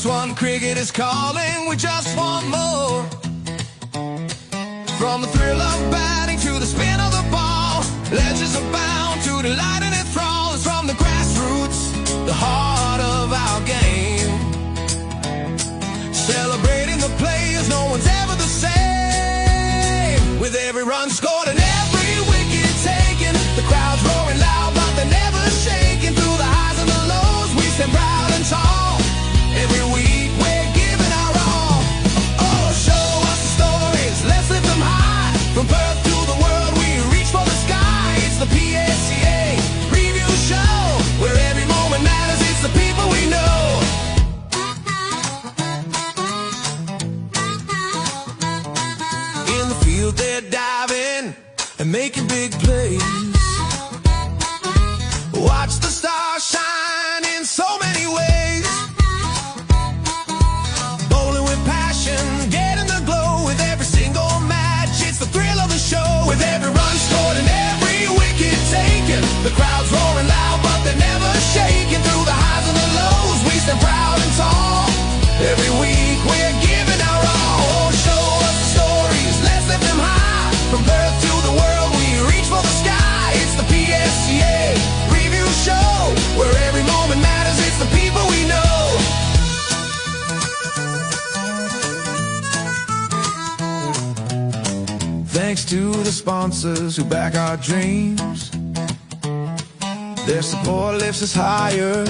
just one cricket is calling, we just want more. From the thrill of batting to the spin of the ball, legends are bound to delight and enthrall. It's from the grassroots, the heart of our game. Celebrating the players, no one's ever the same. With every run scored and every wicket taken, the crowd's roaring loud, but they're never shaking. Through the highs and the lows, we stand proud and tall. Every week we're giving our all. Oh, show us the stories, let's lift them high. From Perth to the world, we reach for the sky. It's the PSCA Review Show, where every moment matters. It's the people we know. In the field they're diving and making big plays. Watch the stars shine in so many ways. Bowling with passion, getting the glow with every single match. It's the thrill of the show. With every run scored and every wicket taken, the crowd's roaring loud, but they're never shaking. Through the highs and the lows, we stand proud and tall. Every week we're giving our all. Oh, show us the stories, let's lift them high. From Perth to the world, we reach for the sky. It's the PSCA Review Show, where every moment matters. It's the people we know. Thanks to the sponsors who back our dreams. Their support lifts us higher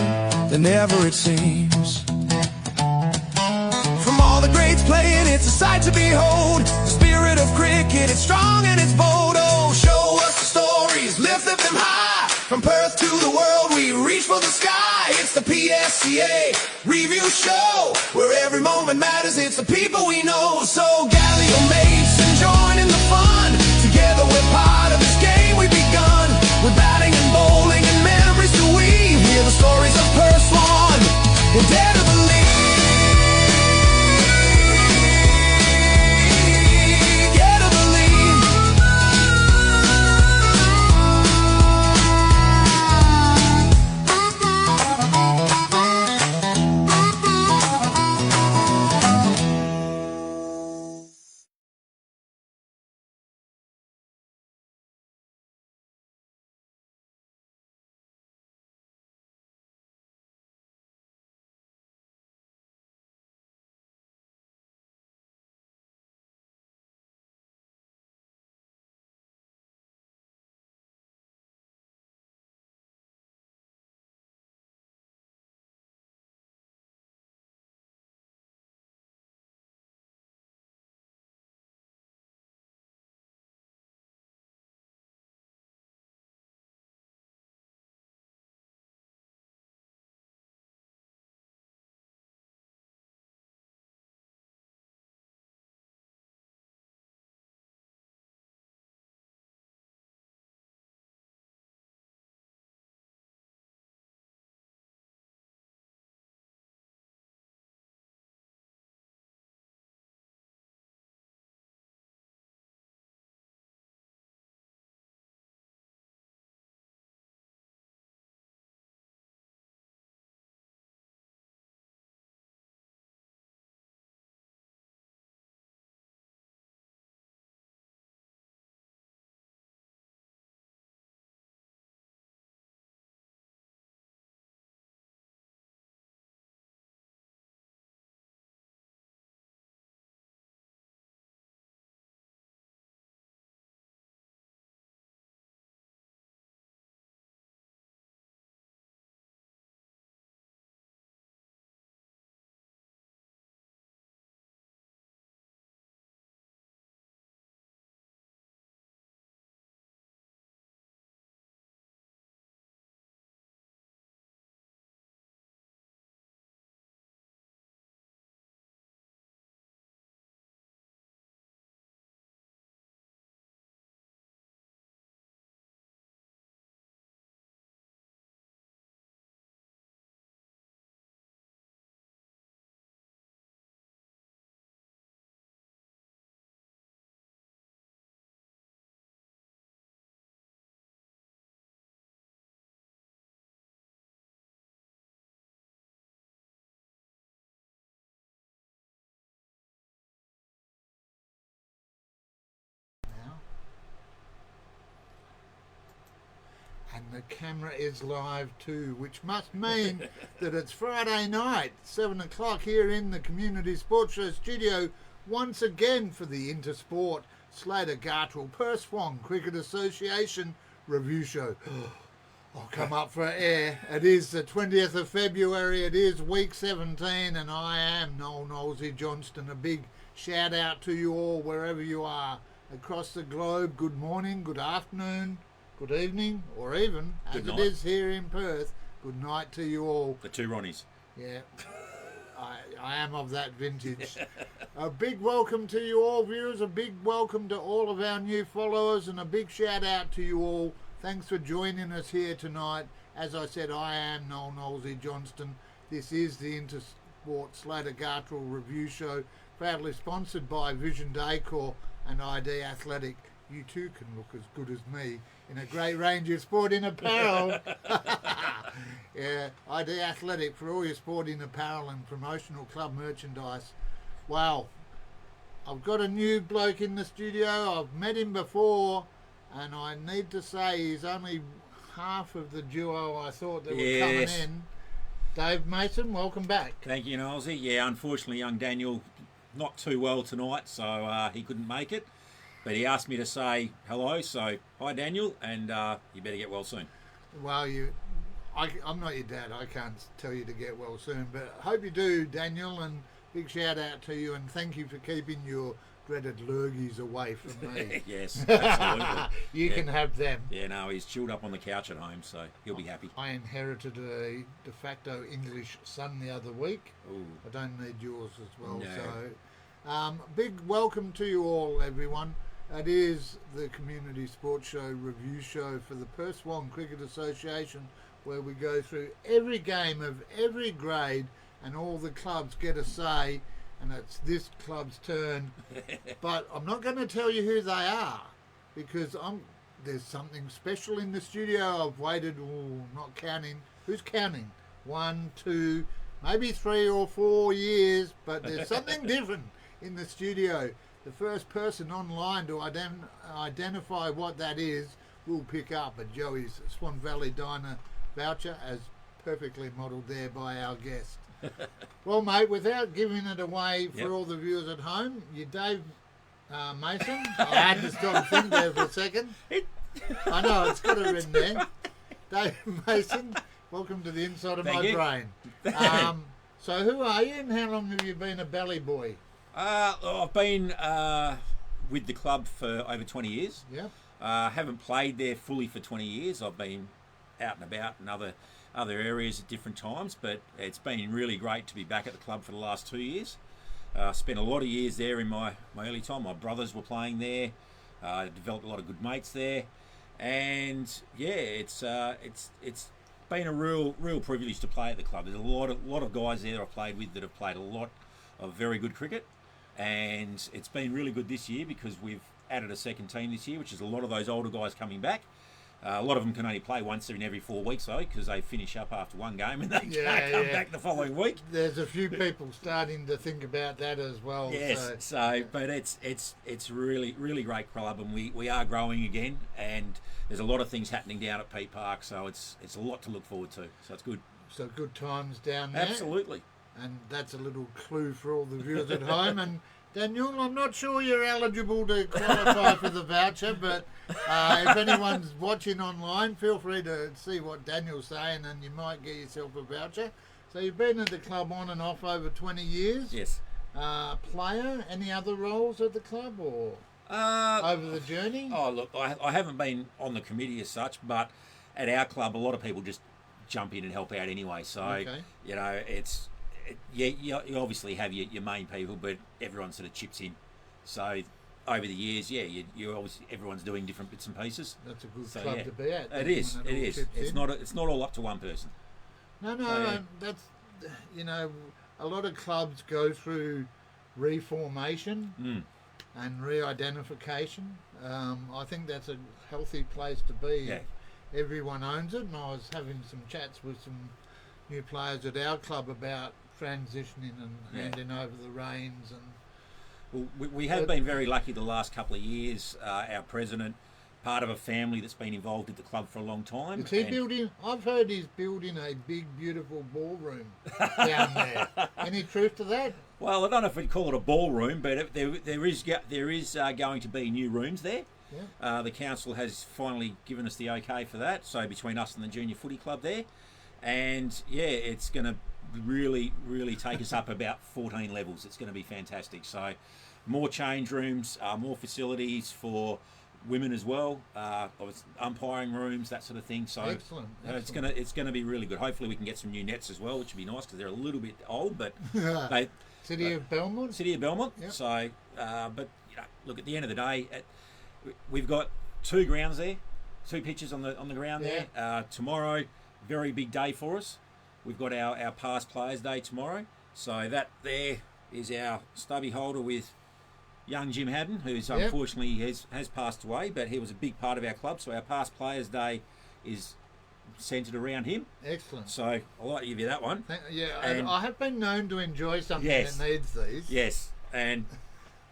than ever it seems. From all the greats playing, it's a sight to behold. The spirit of cricket, it's strong and it's bold. Oh, show us the stories, lift them high. From Perth to the world, we reach for the sky. It's the PSCA Review Show, where every moment matters. It's the people we know. So gather your mates and join in the fun. Together we're part of this game we've begun. With batting and bowling and memories to weave. Hear the stories of Perth Swan and dare to believe. the camera is live too, which must mean that it's Friday night, 7 o'clock here in the Community Sports Show studio, once again for the Intersport Slater Gartrell Perswong Cricket Association review show. I'll come up for air. It is the 20th of February, it is week 17, and I am Noel Knowlesy Johnston. A big shout out to you all wherever you are across the globe. Good morning, good afternoon, good evening, or even, as it is here in Perth, good night to you all. The two Ronnies. Yeah, I am of that vintage. A big welcome to you all viewers, a big welcome to all of our new followers, and a big shout out to you all. Thanks for joining us here tonight. As I said, I am Noel Knowlesy Johnston. This is the Intersport Slater Gartrell review show, proudly sponsored by Vision Decor and ID Athletic. You too can look as good as me in a great range of sporting apparel. Yeah, ID Athletic for all your sporting apparel and promotional club merchandise. Wow, I've got a new bloke in the studio. I've met him before, and I need to say he's only half of the duo I thought that were coming in. Dave Mason, welcome back. Thank you, Knowlesy. Yeah, unfortunately, young Daniel not too well tonight, so he couldn't make it. But he asked me to say hello, so hi, Daniel, and you better get well soon. Well, I'm not your dad. I can't tell you to get well soon, but hope you do, Daniel, and big shout out to you, and thank you for keeping your dreaded lurgies away from me. Yes, absolutely. You can have them. Yeah, no, he's chilled up on the couch at home, so he'll be happy. I inherited a de facto English son the other week. Ooh. I don't need yours as well. No. So, big welcome to you all, everyone. It is the Community Sports Show review show for the Perswong Cricket Association, where we go through every game of every grade and all the clubs get a say, and it's this club's turn. But I'm not going to tell you who they are, because there's something special in the studio. I've waited, not counting. Who's counting? 1, 2, maybe 3 or 4 years, but there's something different in the studio. The first person online to identify what that is will pick up a Joey's Swan Valley Diner voucher, as perfectly modelled there by our guest. Well, mate, without giving it away for all the viewers at home, you're Dave Mason. I had to stop and think there for a second. I know, it's got it written there. Dave Mason, welcome to the inside of my brain. So who are you and how long have you been a Bally boy? I've been with the club for over 20 years. Yeah. Haven't played there fully for 20 years. I've been out and about in other areas at different times, but it's been really great to be back at the club for the last 2 years. Spent a lot of years there in my early time. My brothers were playing there. Developed a lot of good mates there, and yeah, it's been a real privilege to play at the club. There's a lot of guys there I've played with that have played a lot of very good cricket, and it's been really good this year because we've added a second team this year, which is a lot of those older guys coming back. A lot of them can only play once in every 4 weeks though, because they finish up after one game and they can't come back the following week. There's a few people starting to think about that as well. Yes, but it's really great club, and we are growing again, and there's a lot of things happening down at Pete Park, so it's a lot to look forward to. So it's good. So good times down there. Absolutely. And that's a little clue for all the viewers at home. And Daniel, I'm not sure you're eligible to qualify for the voucher, but if anyone's watching online, feel free to see what Daniel's saying and you might get yourself a voucher. So you've been at the club on and off over 20 years. Yes. Player, any other roles at the club or over the journey? Oh, look, I haven't been on the committee as such, but at our club, a lot of people just jump in and help out anyway. So, you know, you obviously have your main people, but everyone sort of chips in. So over the years, you obviously everyone's doing different bits and pieces. That's a good club to be at. It is. It's not all up to one person. No. That's, you know, a lot of clubs go through reformation and re-identification. I think that's a healthy place to be. Yeah. Everyone owns it, and I was having some chats with some new players at our club about transitioning and handing over the reins. And well, we have been very lucky the last couple of years. Our president part of a family that's been involved at the club for a long time. Is he and- building? I've heard he's building a big, beautiful ballroom down there. Any truth to that? Well, I don't know if we'd call it a ballroom, but there is going to be new rooms there. Yeah. The council has finally given us the okay for that. So between us and the junior footy club there, and yeah, it's going to really, really take us up about 14 levels. It's going to be fantastic. So more change rooms, more facilities for women as well, umpiring rooms, that sort of thing. So Excellent. it's gonna be really good. Hopefully we can get some new nets as well, which would be nice because they're a little bit old, but they. City of Belmont? City of Belmont. Yep. So, but look, at the end of the day, we've got 2 grounds there, 2 pitches on the ground there. Tomorrow, very big day for us. We've got our past players day tomorrow. So that there is our stubby holder with young Jim Haddon, who's unfortunately has passed away, but he was a big part of our club. So our past players day is centred around him. Excellent. So I'll like to give you that one. And I have been known to enjoy something Yes. that needs these. Yes, and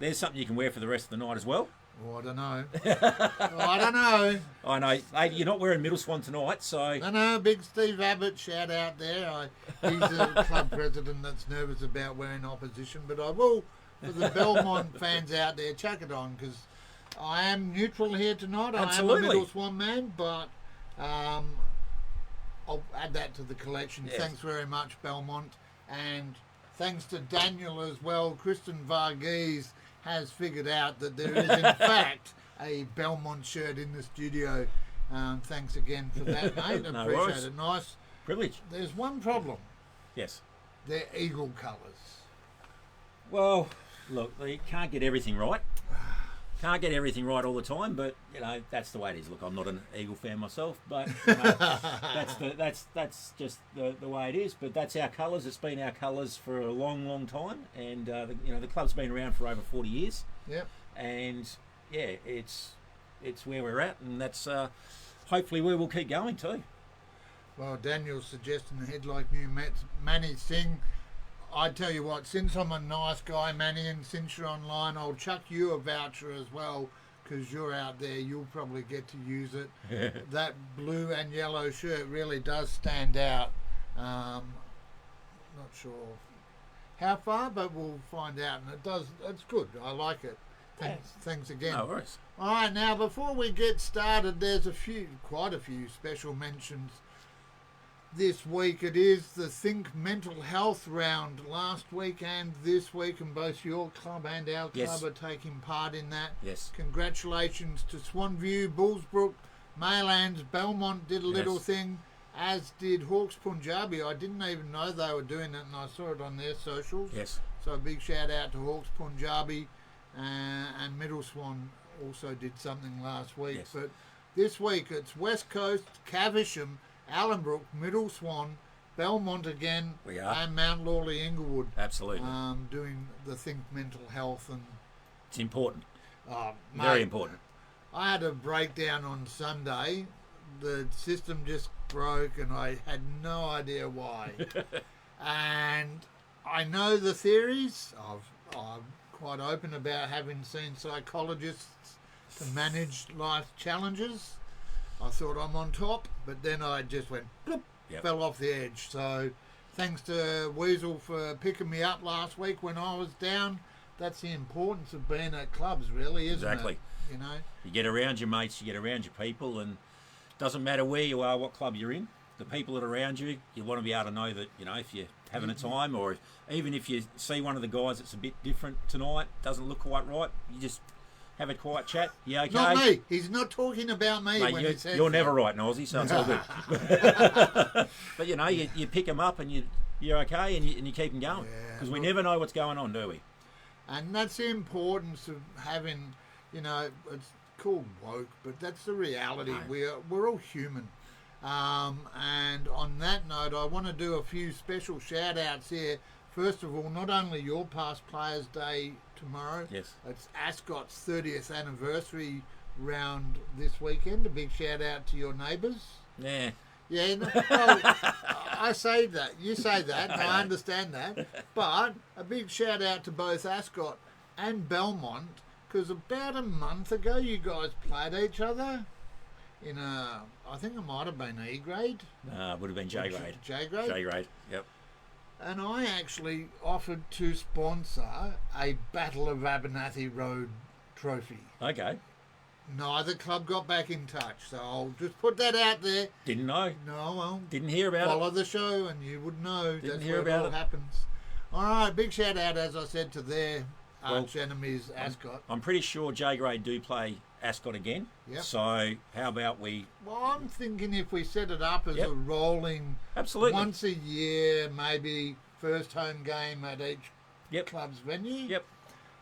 there's something you can wear for the rest of the night as well. Oh, I don't know. I don't know. I know. Hey, you're not wearing Middle Swan tonight, so... No, big Steve Abbott, shout out there. He's a club president that's nervous about wearing opposition, but I will, for the Belmont fans out there, chuck it on, because I am neutral here tonight. Absolutely. I am a Middle Swan man, but I'll add that to the collection. Yes. Thanks very much, Belmont. And thanks to Daniel as well. Kristen Varghese has figured out that there is, in fact, a Belmont shirt in the studio. Thanks again for that, mate. No Appreciate worries. it. Nice. Privilege. There's one problem. Yes. They're eagle colours. Well, look, you can't get everything right. Can't get everything right all the time, but you know that's the way it is. Look, I'm not an Eagle fan myself, but you know, that's just the way it is. But that's our colours. It's been our colours for a long, long time, and the club's been around for over 40 years. Yep. And yeah, it's where we're at, and that's hopefully where we'll keep going too. Well, Daniel's suggesting he'd like new Manny Singh. I tell you what, since I'm a nice guy, Manny, and since you're online, I'll chuck you a voucher as well, because you're out there, you'll probably get to use it. That blue and yellow shirt really does stand out. Not sure how far, but we'll find out, and it's good. I like it. Thanks again. No worries. All right, now before we get started, there's quite a few special mentions. This week it is the Think Mental Health round last week and this week, and both your club and our club Yes. are taking part in that. Yes. Congratulations to Swanview, Bullsbrook, Maylands, Belmont did a little Yes. thing, as did Hawks Punjabi. I didn't even know they were doing it, and I saw it on their socials. Yes. So a big shout out to Hawks Punjabi, and Middle Swan also did something last week. Yes. But this week it's West Coast, Caversham, Allenbrook, Middle Swan, Belmont again, We are. and Mount Lawley Inglewood. Absolutely. Doing the Think Mental Health. And It's important. mate, Very important. I had a breakdown on Sunday. The system just broke and I had no idea why. And I know the theories. I'm quite open about having seen psychologists to manage life challenges. I thought I'm on top, but then I just went bloop, Yep. fell off the edge. So thanks to Weasel for picking me up last week when I was down. That's the importance of being at clubs, really, isn't Exactly. it? You know? You get around your mates, you get around your people, and it doesn't matter where you are, what club you're in. The people that are around you, you want to be able to know that, you know, if you're having a time, or even if you see one of the guys that's a bit different tonight, doesn't look quite right, you just have a quiet chat. You okay? Not me. He's not talking about me Mate, when he says you're that. never right, Nosey, so it's all good. But you know, you pick them up and you're okay, and you keep them going, Yeah, because we look- never know what's going on, do we? And that's the importance of having, you know, it's called woke, but that's the reality. No. We're all human. And on that note, I want to do a few special shout outs here. First of all, not only your Past Players Day tomorrow, Yes. it's Ascot's 30th anniversary round this weekend. A big shout out to your neighbours. Yeah. Yeah, no, well, I say that. You say that. And I understand that. But a big shout out to both Ascot and Belmont Because about a month ago, you guys played each other in a, I think it might have been E grade. Would have been J grade. J grade. J grade. Yep. And I actually offered to sponsor a Battle of Abernathy Road trophy. Okay. Neither club got back in touch, so I'll just put that out there. Didn't know. No, well, Didn't hear about it. follow the show and you would know. Didn't That's hear where about it all it. happens. All right, big shout out, as I said, to their arch enemies, Ascot. I'm pretty sure J grade do play Ascot again. Yep. So how about we? Well, I'm thinking if we set it up as Yep. a rolling, Absolutely. once a year, maybe first home game at each Yep. club's venue. Yep.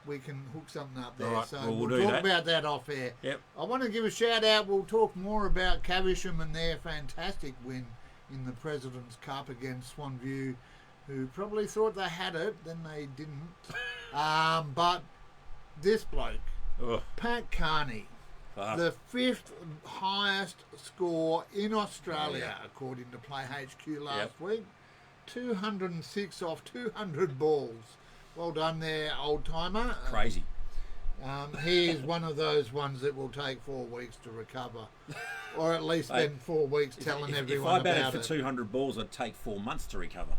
We can hook something up there. All right, So well, we'll we'll do talk that. about that off air. Yep. I want to give a shout out. We'll talk more about Caversham and their fantastic win in the President's Cup against Swanview, who probably thought they had it, then they didn't. But this bloke, Oh, Pat Carney, fuck. the 5th highest score in Australia, according to Play HQ last week. 206 off 200 balls. Well done there, old timer. Crazy. He is one of those ones that will take 4 weeks to recover, or at least spend 4 weeks telling If everyone I batted about for it. 200 balls, I'd take 4 months to recover.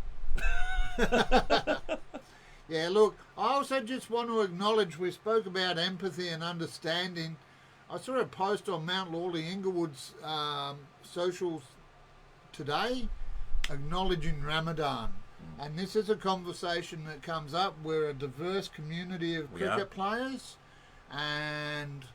Yeah, look, I also just want to acknowledge we spoke about empathy and understanding. I saw a post on Mount Lawley Inglewood's socials today acknowledging Ramadan. And this is a conversation that comes up. We're a diverse community of We are. cricket players, and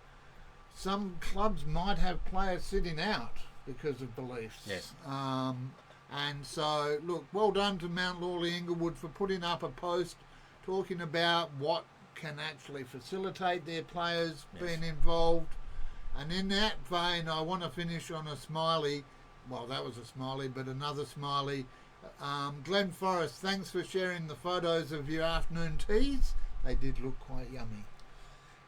some clubs might have players sitting out because of beliefs. Yes. And so, look, well done to Mount Lawley Inglewood for putting up a post talking about what can actually facilitate their players Yes. being involved. And in that vein, I want to finish on a smiley. Well, that was a smiley, but another smiley. Glenn Forrest, thanks for sharing the photos of your afternoon teas. They did look quite yummy.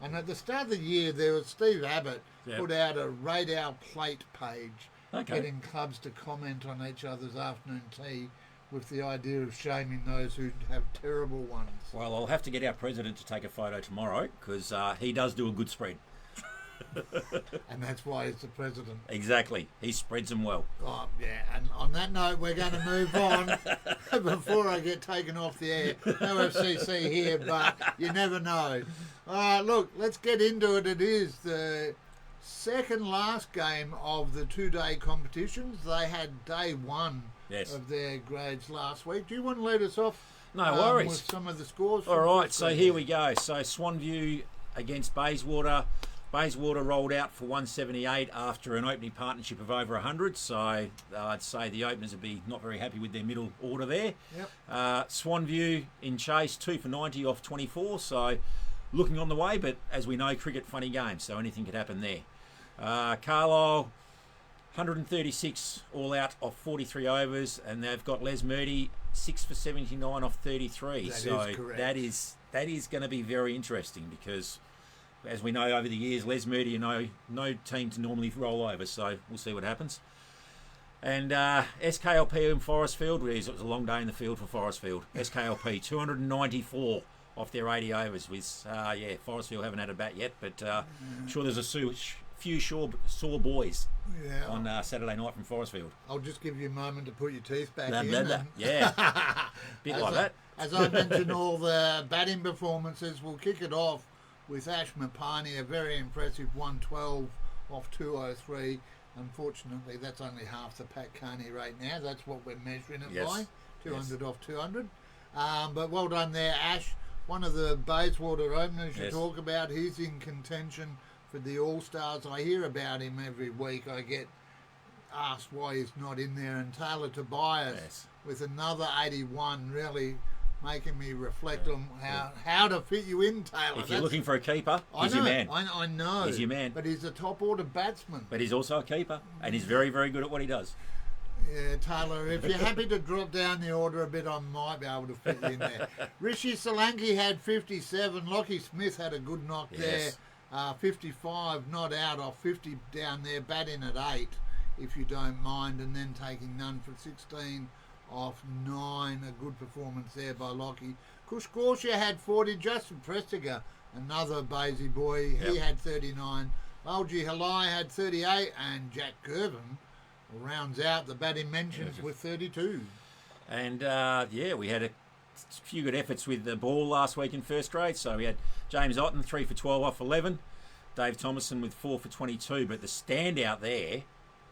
And at the start of the year, there was Steve Abbott Yep. put out a Rate Our Plate page, Okay. getting clubs to comment on each other's afternoon tea with the idea of shaming those who have terrible ones. Well, I'll have to get our president to take a photo tomorrow because he does do a good spread. And that's why he's the president. Exactly. He spreads them well. Oh, yeah, and on that note, we're going to move on before I get taken off the air. No FCC here, but you never know. Look, let's get into it. It is the second last game of the 2-day competitions. They had day one Yes. of their grades last week. Do you want to lead us off? No worries. With some of the scores. All from right, this so week? here we go. So Swanview against Bayswater. Bayswater rolled out for 178 after an opening partnership of over 100. So I'd say the openers would be not very happy with their middle order there. Yep. Swanview in chase, 2 for 90 off 24. So looking on the way, but as we know, cricket, funny game. So anything could happen there. Carlisle, 136 all out off 43 overs, and they've got Les Murdy 6 for 79 off 33. That so is correct. that is going to be very interesting because, as we know over the years, Les Murdy are no team to normally roll over. So we'll see what happens. And SKLP in Forestfield, it was a long day in the field for Forestfield. SKLP 294 off their 80 overs. With Forestfield haven't had a bat yet, but I'm sure there's a few sore boys Yeah. on Saturday night from Forestfield. I'll just give you a moment to put your teeth back Blah, in. blah, blah. and- Yeah, bit like that. As I mentioned, all the batting performances, we'll kick it off with Ash Mapani, a very impressive 112 off 203. Unfortunately, that's only half the Pat Carney rate now. That's what we're measuring it Yes. by, 200 off 200. But well done there, Ash. One of the Bayswater openers you Yes. talk about, he's in contention for the All-Stars. I hear about him every week. I get asked why he's not in there. And Taylor Tobias Yes. with another 81, really making me reflect on how to fit you in, Taylor. If you're looking for a keeper, he's your man. I know. He's your man. But he's a top-order batsman. But he's also a keeper, and he's very, very good at what he does. Yeah, Taylor, if you're happy to drop down the order a bit, I might be able to fit you in there. Rishi Solanki had 57. Lockie Smith had a good knock Yes. there. 55 not out off 50 down there, batting at 8, if you don't mind, and then taking none for 16 off 9. A good performance there by Lockie. Kush Gorsha had 40. Justin Prestiger, another Basie boy, he Yep. had 39. Algie Halai had 38, and Jack Gervin rounds out the batting mentions with 32. And we had a few good efforts with the ball last week in first grade. So we had James Otten 3 for 12 off 11, Dave Thomason with 4 for 22. But the standout there,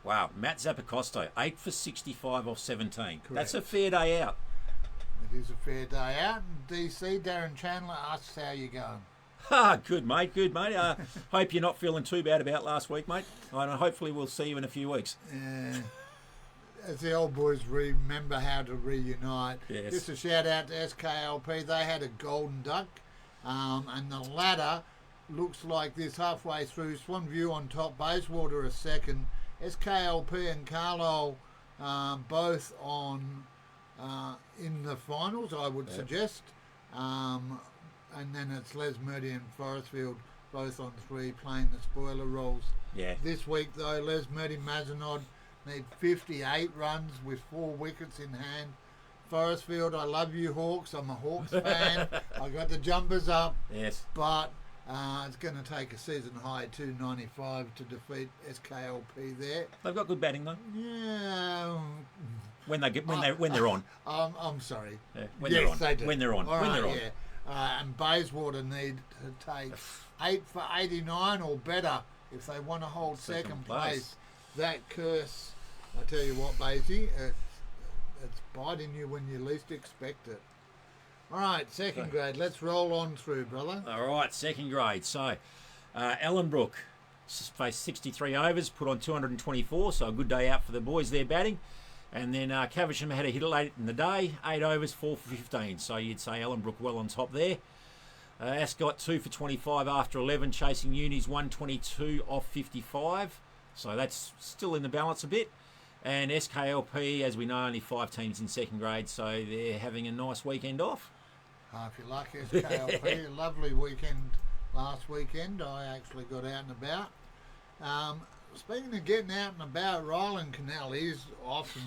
wow, Matt Zappacosto 8 for 65 off 17. That's a fair day out. It is a fair day out. And DC, Darren Chandler asks how you going. Good mate. Hope you're not feeling too bad about last week, mate. And hopefully we'll see you in a few weeks. As the old boys remember how to reunite. Yes. Just a shout out to SKLP. They had a golden duck, and the ladder looks like this halfway through. Swanview on top, Bayswater a second. SKLP and Carlisle both on in the finals, I would suggest. And then it's Les Murdy and Forestfield both on 3 playing the spoiler roles. Yeah. This week though, Les Murdy Mazenod need 58 runs with 4 wickets in hand. Forestfield, I love you Hawks. I'm a Hawks fan. I got the jumpers up. Yes. But it's going to take a season high 295 to defeat SKLP there. They've got good batting though. Yeah. When they're on. I'm sorry. Yeah, when Yes, they're on. they do. When they're on. All When right, they're on. yeah. And Bayswater need to take 8 for 89 or better if they want to hold second place. That curse, I tell you what, Basie, it's biting you when you least expect it. All right, second grade. Let's roll on through, brother. All right, second grade. So, Ellenbrook faced 63 overs, put on 224, so a good day out for the boys there batting. And then Caversham had a hit late in the day, 8 overs, 4 for 15. So you'd say Ellenbrook well on top there. Ascot 2 for 25 after 11, chasing Uni's 122 off 55. So that's still in the balance a bit. And SKLP, as we know, only 5 teams in second grade, so they're having a nice weekend off. Half your luck, SKLP. A lovely weekend last weekend. I actually got out and about. Speaking of getting out and about, Ryland Canal is often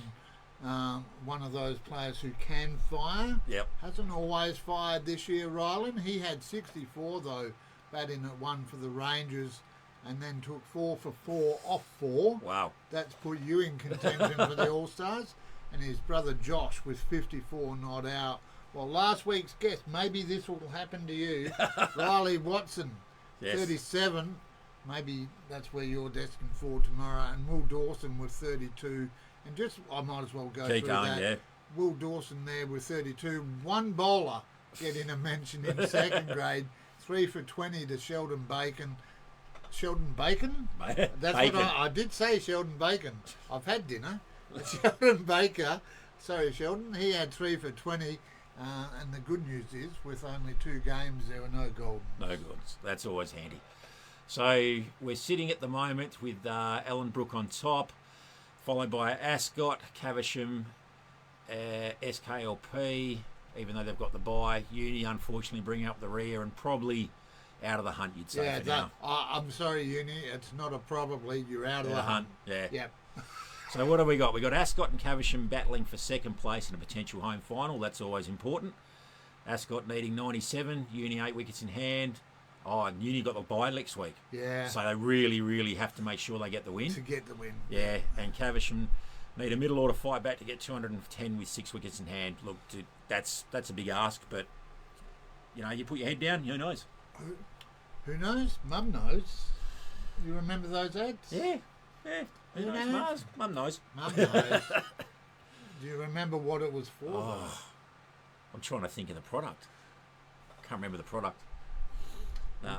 one of those players who can fire. Yep. Hasn't always fired this year, Ryland. He had 64, though, batting at 1 for the Rangers, and then took 4 for 4 off 4. Wow. That's put you in contention for the All-Stars. And his brother Josh with 54 not out. Well, last week's guest, maybe this will happen to you. Riley Watson, Yes. 37. Maybe that's where you're destined for tomorrow. And Will Dawson with 32. And just, I might as well go Keep through going, that. yeah. Will Dawson there with 32. One bowler getting a mention in second grade. 3 for 20 to Sheldon Bacon. Sheldon Bacon? That's Bacon. what I did say, Sheldon Bacon. I've had dinner. Sheldon Baker. Sorry, Sheldon. He had 3 for 20. And the good news is, with only 2 games, there were no goldens. No goods. That's always handy. So we're sitting at the moment with Ellenbrook on top, followed by Ascot, Caversham, SKLP, even though they've got the bye. Uni, unfortunately, bringing up the rear and probably out of the hunt, you'd say, Yeah, for now. I'm sorry, Uni. It's not a probably. You're out of the hunt. Yeah. Yep. So what have we got? We've got Ascot and Caversham battling for second place in a potential home final. That's always important. Ascot needing 97, Uni 8 wickets in hand. Oh, and Uni got the bye next week. Yeah. So they really, really have to make sure they get the win. To get the win. Yeah, and Caversham need a middle order fight back to get 210 with 6 wickets in hand. Look, that's a big ask, but you know, you put your head down, who knows? Who knows? Mum knows. You remember those ads? Yeah. Who Who knows? knows? Mum knows. Mum knows. Do you remember what it was for? Oh, I'm trying to think of the product. Can't remember the product. No.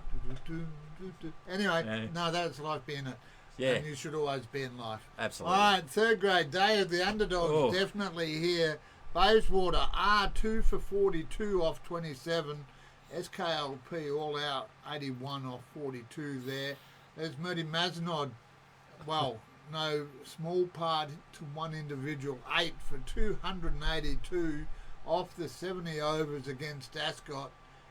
Anyway, Yeah. no, that's life being it. Yeah. And you should always be in life. Absolutely. All right, third grade day of the underdogs, Oh. definitely here. Bayswater are 2 for 42 off 27. SKLP all out 81 off 42 there. There's Murdy Mazenod. Well, no small part to one individual. 8 for 282 off the 70 overs against Ascot.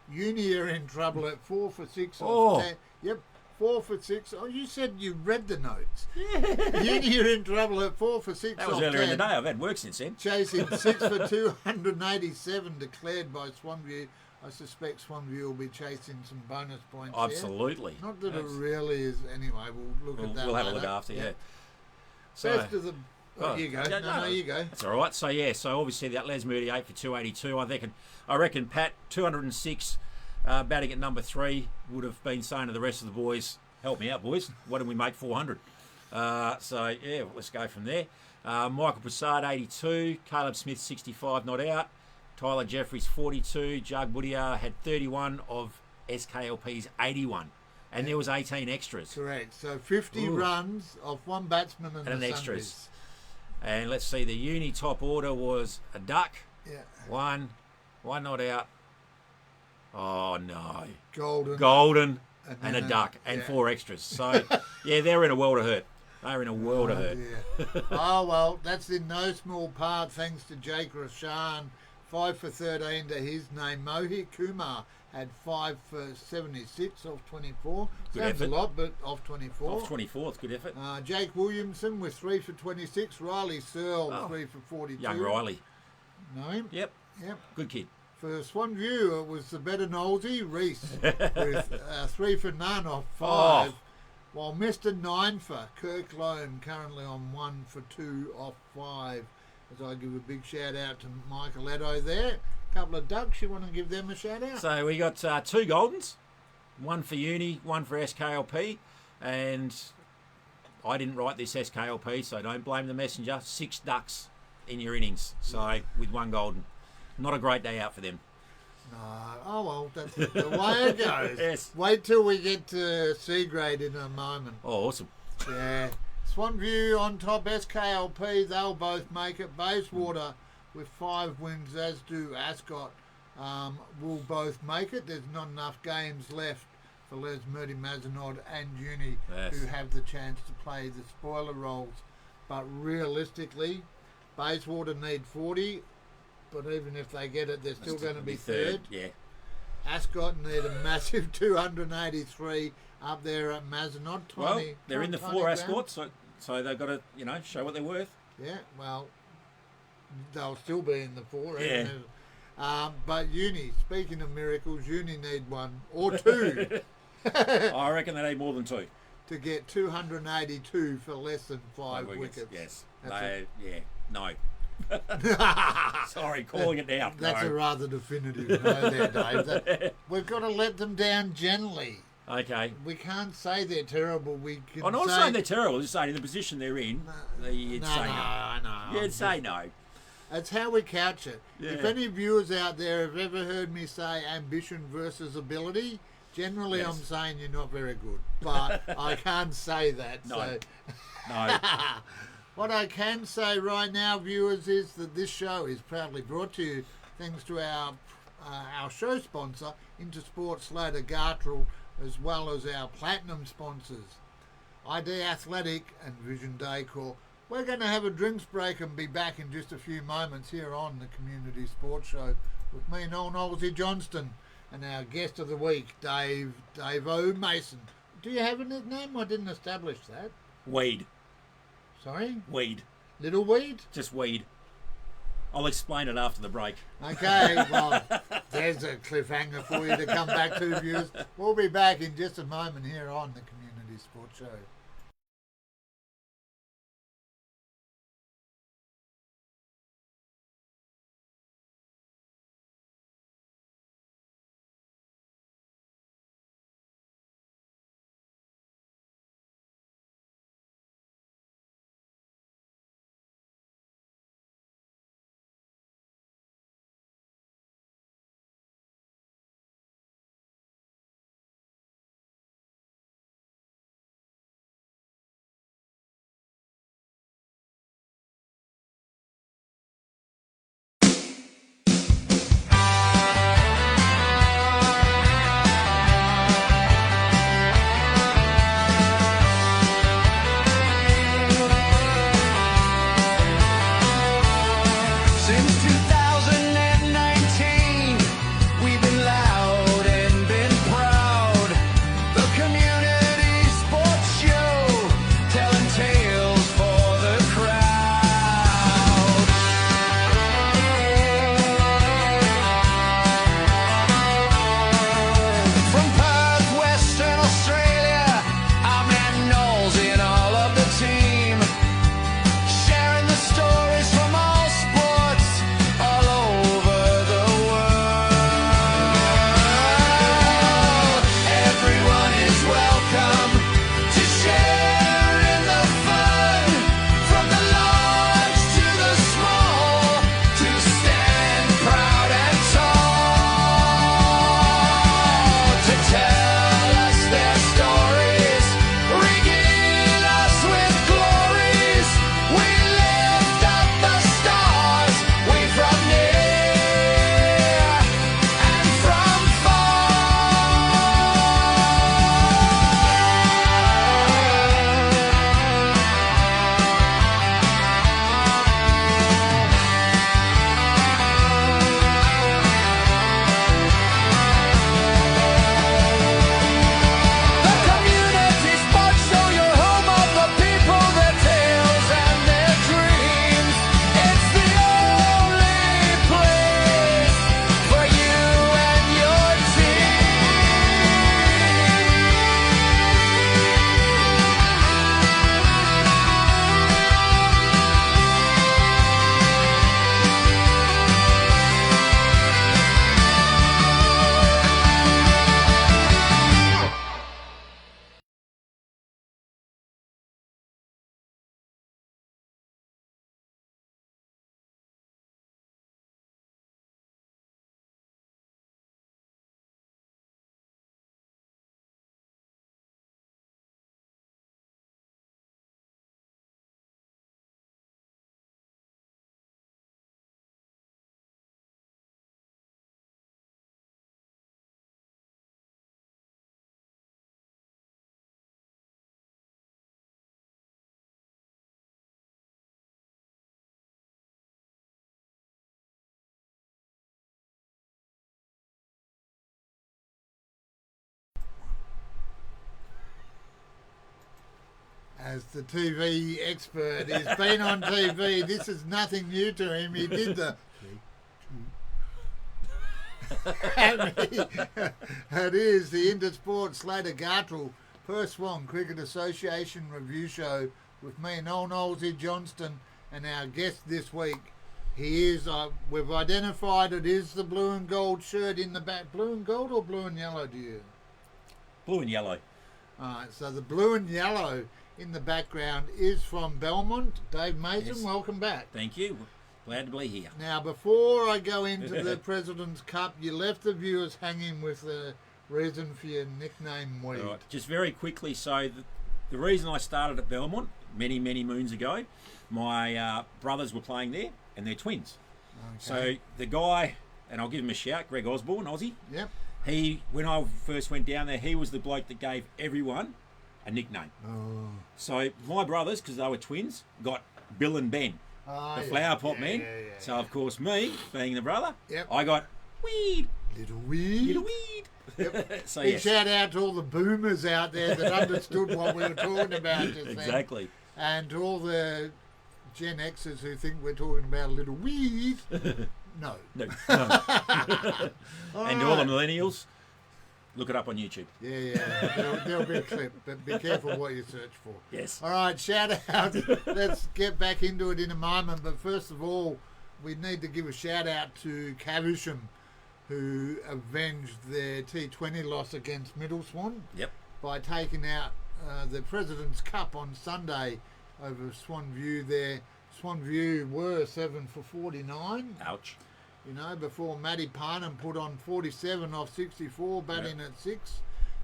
Uni are in trouble at 4 for 6 off 10. Yep, 4 for 6. Oh, you said you read the notes. Uni are in trouble at 4 for 6 That was off earlier 10. in the day. I've had work since then. Chasing 6 for 287 declared by Swanview I suspect Swanview will be chasing some bonus points here. Absolutely. Not that it really is. Anyway, we'll look at that We'll have a later. look after, yeah. Best of the... Oh, you go. no, You go. That's all right. So, yeah, so obviously that Les Moody 8 for 282. I reckon Pat, 206, batting at number 3, would have been saying to the rest of the boys, help me out, boys. Why don't we make 400? So, yeah, let's go from there. Michael Prasad, 82. Caleb Smith, 65, not out. Tyler Jeffries, 42. Jug Boudier had 31 of SKLP's 81. And there was 18 extras. Correct. So 50 runs off one batsman and the extras. Sundays. And let's see, the uni top order was a duck. Yeah. One not out. Oh, no. Golden. And a duck. And 4 extras. So, Oh, yeah, they're in a world of hurt. They're in a world of hurt. dear. Oh, well, that's in no small part thanks to Jake Rashan. 5 for 13 to his name. Mohit Kumar had 5 for 76 off 24. Good Sounds effort. a lot, but off 24. Off 24, it's good effort. Jake Williamson with 3 for 26. Riley Searle, 3 for 42. Young Riley. Know him? Yep. Yep. Good kid. For Swanview, it was the better Knowlesy, Reese, with 3 for none off 5. While Mr. 9 for Kirk Loam, currently on 1 for 2 off 5. As I give a big shout out to Michael Edo there. A couple of ducks, you want to give them a shout out? So we got 2 Goldens, 1 for uni, 1 for SKLP, and I didn't write this SKLP, so don't blame the messenger. 6 ducks in your innings, so with 1 Golden. Not a great day out for them. No, oh well, that's the way it goes. Yes. Wait till we get to C grade in a moment. Oh, awesome. Yeah. Swanview on top, SKLP, they'll both make it. Bayswater with 5 wins, as do Ascot, will both make it. There's not enough games left for Les Murdy, Mazenod and Uni who have the chance to play the spoiler roles. But realistically, Bayswater need 40, but even if they get it, they're still going to be third. Yeah. Ascot need a massive 283 up there at Mazenod. 20, Well, they're in the 20 4 ground. Ascot, so they've got to, show what they're worth. Yeah, well, they'll still be in the 4. Yeah. Even but Uni, speaking of miracles, Uni need 1 or 2 I reckon they need more than 2. to get 282 for less than 5 wickets. Yes. That's No. Sorry, calling it down. That's No. a rather definitive no there, Dave. We've got to let them down gently. Okay. We can't say they're terrible. We can I'm not say... saying they're terrible. Just saying in the position they're in, you'd say no. I know. You'd say no. That's how we couch it. Yeah. If any viewers out there have ever heard me say ambition versus ability, generally Yes. I'm saying you're not very good. But I can't say that. No. So. No. What I can say right now, viewers, is that this show is proudly brought to you thanks to our show sponsor, Intersport Slater Gartrell, as well as our platinum sponsors, ID Athletic and Vision Decor. We're going to have a drinks break and be back in just a few moments here on the Community Sports Show with me, Noel Knowlesy Johnston, and our guest of the week, Dave O. Mason. Do you have a nickname? I didn't establish that. Weed. Sorry? Weed. Little Weed? Just weed. I'll explain it after the break. Okay, well, there's a cliffhanger for you to come back to, viewers. We'll be back in just a moment here on the Community Sports Show. as the TV expert. He's been on TV. This is nothing new to him. He did the... It is the Intersport Slater Gartrell Perth Swan Cricket Association review show with me, Noel Knowlesy Johnston, and our guest this week. He is, we've identified it is the blue and gold shirt in the back. Blue and gold or blue and yellow, do you? Blue and yellow. Alright, so the blue and yellow in the background is from Belmont. Dave Mason, Yes. Welcome back. Thank you. Glad to be here. Now, before I go into the President's Cup, you left the viewers hanging with the reason for your nickname, Weed. Right. Just very quickly, so the reason I started at Belmont many, many moons ago, my brothers were playing there, and they're twins. So Okay. the guy, and I'll give him a shout, Greg Osborne, Aussie. Yep. He, when I first went down there, he was the bloke that gave everyone a nickname. Oh. So my brothers, because they were twins, got Bill and Ben, Oh, the yeah. flower pot Yeah, men. yeah, yeah, So of course me, being the brother, Yep. I got Weed, Little Weed. little Weed. Yep. So Big yes, shout out to all the boomers out there that understood what we were talking about just then. exactly. And to all the Gen Xers who think we're talking about Little Weed. No. No. All And to all the right. millennials, look it up on YouTube. Yeah. There'll be a clip, but be careful what you search for. Yes. All right, shout out. Let's get back into it in a moment. But first of all, we need to give a shout out to Caversham, who avenged their T20 loss against Middle Swan Yep. by taking out the President's Cup on Sunday over Swan View there. Swan View were 7 for 49, Ouch. you know, before Matty Parnham put on 47 off 64, batting at 6.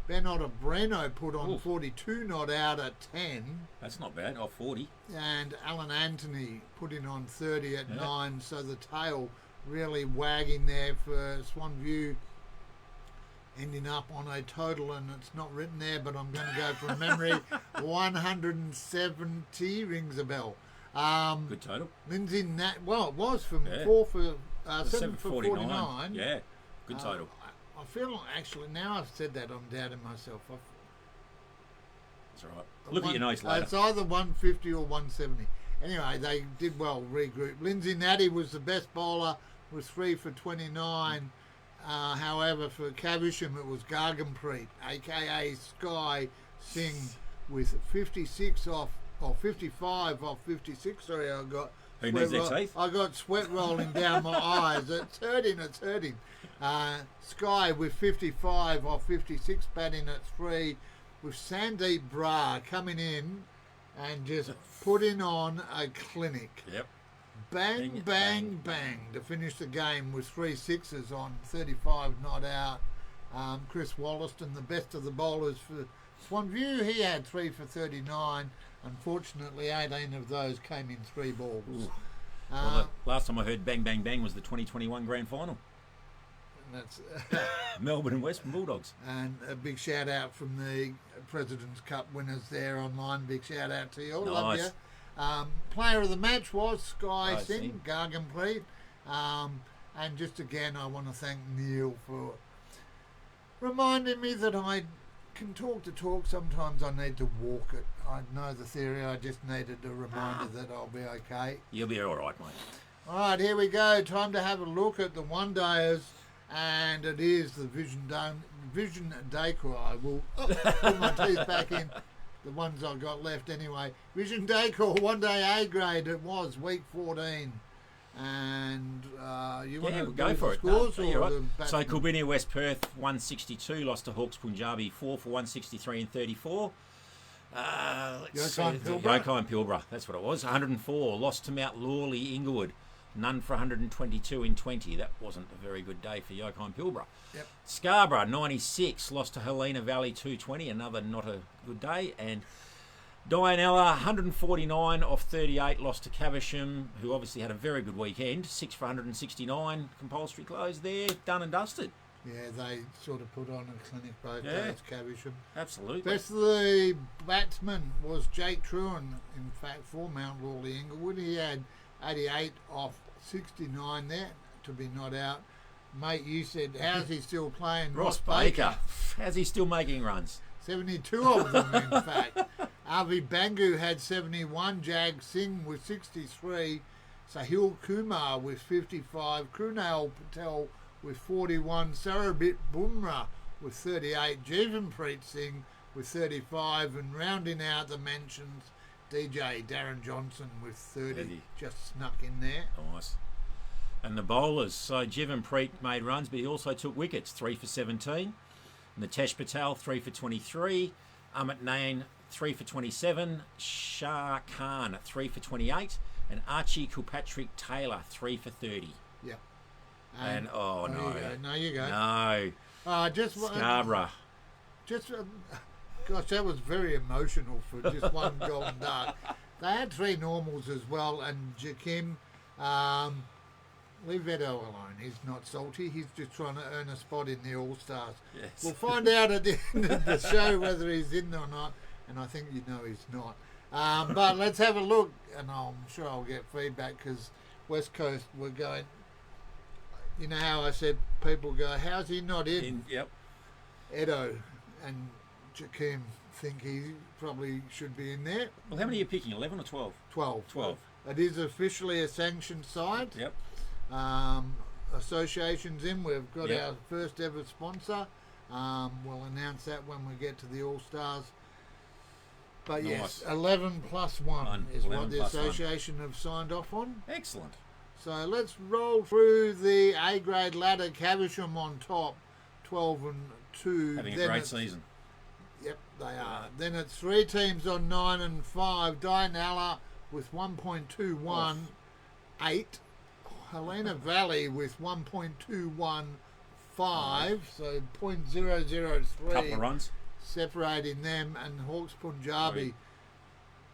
Ben Breno put on Oof. 42 not out at 10. That's not bad. Off 40. And Alan Anthony putting on 30 at Yeah. 9. So the tail really wagging there for Swan View, ending up on a total, and it's not written there, but I'm going to go from memory, 170 rings a bell. Good total. Lindsay well, it was from Yeah. 7 for 49. Yeah. Good total. I feel like, actually, now I've said that, I'm doubting myself. That's all right. Look at your notes later. It's either 150 or 170. Anyway, they did well, regroup. Lindsay Natty was the best bowler, was 3 for 29. However, for Caversham, it was Garganpreet, a.k.a. Sky Singh, with 56 off, or 55 off 56. Sorry, I got... Who needs their teeth? I got sweat rolling down my eyes. It's hurting. Sky with 55 off 56, batting at 3, with Sandeep Brar coming in and just putting on a clinic. Yep. Bang, bang, bang to finish the game with 3 sixes on 35 not out. Chris Wollaston, the best of the bowlers for Swan View, he had 3 for 39. Unfortunately, 18 of those came in 3 balls. Well, the last time I heard bang, bang, bang was the 2021 Grand Final. That's Melbourne and Western Bulldogs. and a big shout out from the President's Cup winners there online. Big shout out to you all. Love Nice. you. Player of the match was Sky Sky Singh, Singh. Garganpreet. And just again, I want to thank Neil for reminding me that I can talk the talk. Sometimes I need to walk it. I know the theory. I just needed a reminder that I'll be okay. You'll be all right, mate. All right, here we go. Time to have a look at the one-dayers, and it is the Vision Decor. I will put my teeth back in, the ones I've got left anyway. Vision Decor, one-day A grade. It was week 14. And you want to go for it. Scores No, or you're right. the So batsmen? Kulbinia West Perth 162, lost to Hawks Punjabi 4 for 163 and 34. Let's Yokai see. and Pilbara? Yokai and Pilbara, that's what it was. 104, lost to Mount Lawley Inglewood, none for 122 in 20. That wasn't a very good day for Yokai and Pilbara. Yep. Scarborough 96, lost to Helena Valley 220, another not a good day. And Dianella 149 off 38, lost to Caversham, who obviously had a very good weekend. 6 for 169, compulsory close there, done and dusted. Yeah, they sort of put on a clinic both Yeah. days, Caversham. Absolutely. Best of the batsmen was Jake Truan, in fact, for Mount Lawley Inglewood. He had 88 off 69 there to be not out. Mate, you said, how's he still playing? Ross Baker. How's he still making runs? 72 of them, in fact. Avi Bangu had 71, Jag Singh with 63, Sahil Kumar with 55, Krunal Patel with 41, Sarabit Bumrah with 38, Jeevanpreet Singh with 35, and rounding out the mentions, DJ Darren Johnson with 30, just snuck in there. Nice. And the bowlers, so Jeevanpreet made runs, but he also took wickets, 3 for 17. Nitesh Patel, 3 for 23. Amit Nain, 3 for 27. Shah Khan, 3 for 28. And Archie Kilpatrick Taylor, 3 for 30. Yeah. And oh no. You go. No. Just Scarborough. Gosh, that was very emotional for just one golden duck. They had 3 normals as well, and Jakim, leave Edo alone. He's not salty. He's just trying to earn a spot in the All-Stars. Yes. We'll find out at the end of the show whether he's in or not, and I think you know he's not. But let's have a look, and I'm sure I'll get feedback because West Coast we're going. You know how I said people go, how's he not in? Yep. Edo and Jakim think he probably should be in there. Well, how many are you picking? 11 or 12? 12. 12. It is officially a sanctioned side. Yep. Association's in. We've got Yep. our first ever sponsor. We'll announce that when we get to the All Stars. But yes, Nice. 11 plus 1 is 11 what the plus 1. association have signed off on. Excellent. So let's roll through the A grade ladder. Caversham on top, 12 and 2. Having a Then great it's- season. Yep, they are. Then it's 3 teams on 9 and 5. Dianella with 1.21, 8. Helena Valley with 1.215, so .003. Couple of runs. Separating them, and Hawks Punjabi Right.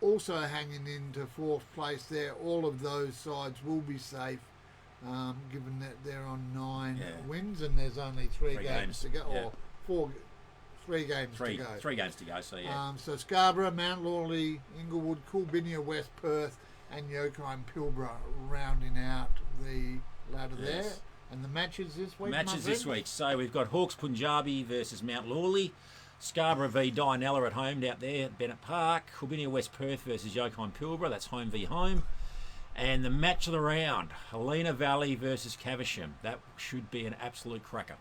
also hanging into 4th place there. All of those sides will be safe, given that they're on 9 wins and there's only 3 games to go, yeah. or 3 games Three to go. games to go, so yeah. So Scarborough, Mount Lawley, Inglewood, Coolbinia, West Perth, and Yokai Pilbara rounding out the ladder there. Yes. And the matches this week. Matches this week. So we've got Hawks Punjabi versus Mount Lawley. Scarborough v Dianella at home out there at Bennett Park. Coolbinia West Perth versus Yokai Pilbara. That's home v home. And the match of the round, Helena Valley versus Caversham. That should be an absolute cracker.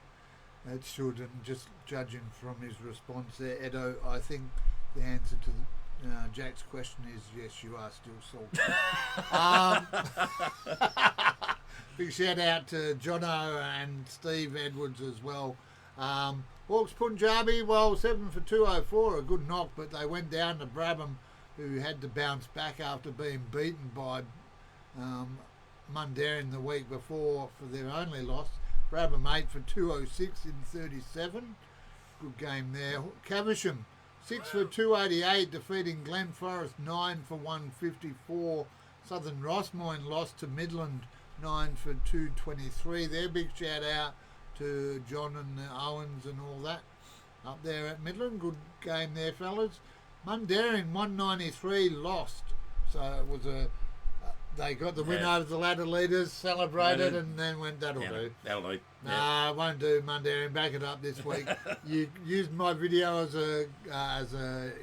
It should, and just judging from his response there, Edo, I think the answer to Jack's question is yes, you are still salty. Big shout out to Jono and Steve Edwards as well. Hawks Punjabi, well, 7 for 204, a good knock, but they went down to Brabham, who had to bounce back after being beaten by Mundaring the week before for their only loss. Brabham 8 for 206 in 37. Good game there. Caversham 6 for 288, defeating Glen Forest 9 for 154. Southern Rossmoyne lost to Midland 9 for 223. Their big shout out to John and the Owens and all that up there at Midland. Good game there, fellas. Mundaring 193 lost, so it was they got the win over the ladder leaders, celebrated, and then went, that'll do. That'll do. Nah, won't do, Mundaring. Back it up this week. You used my video as a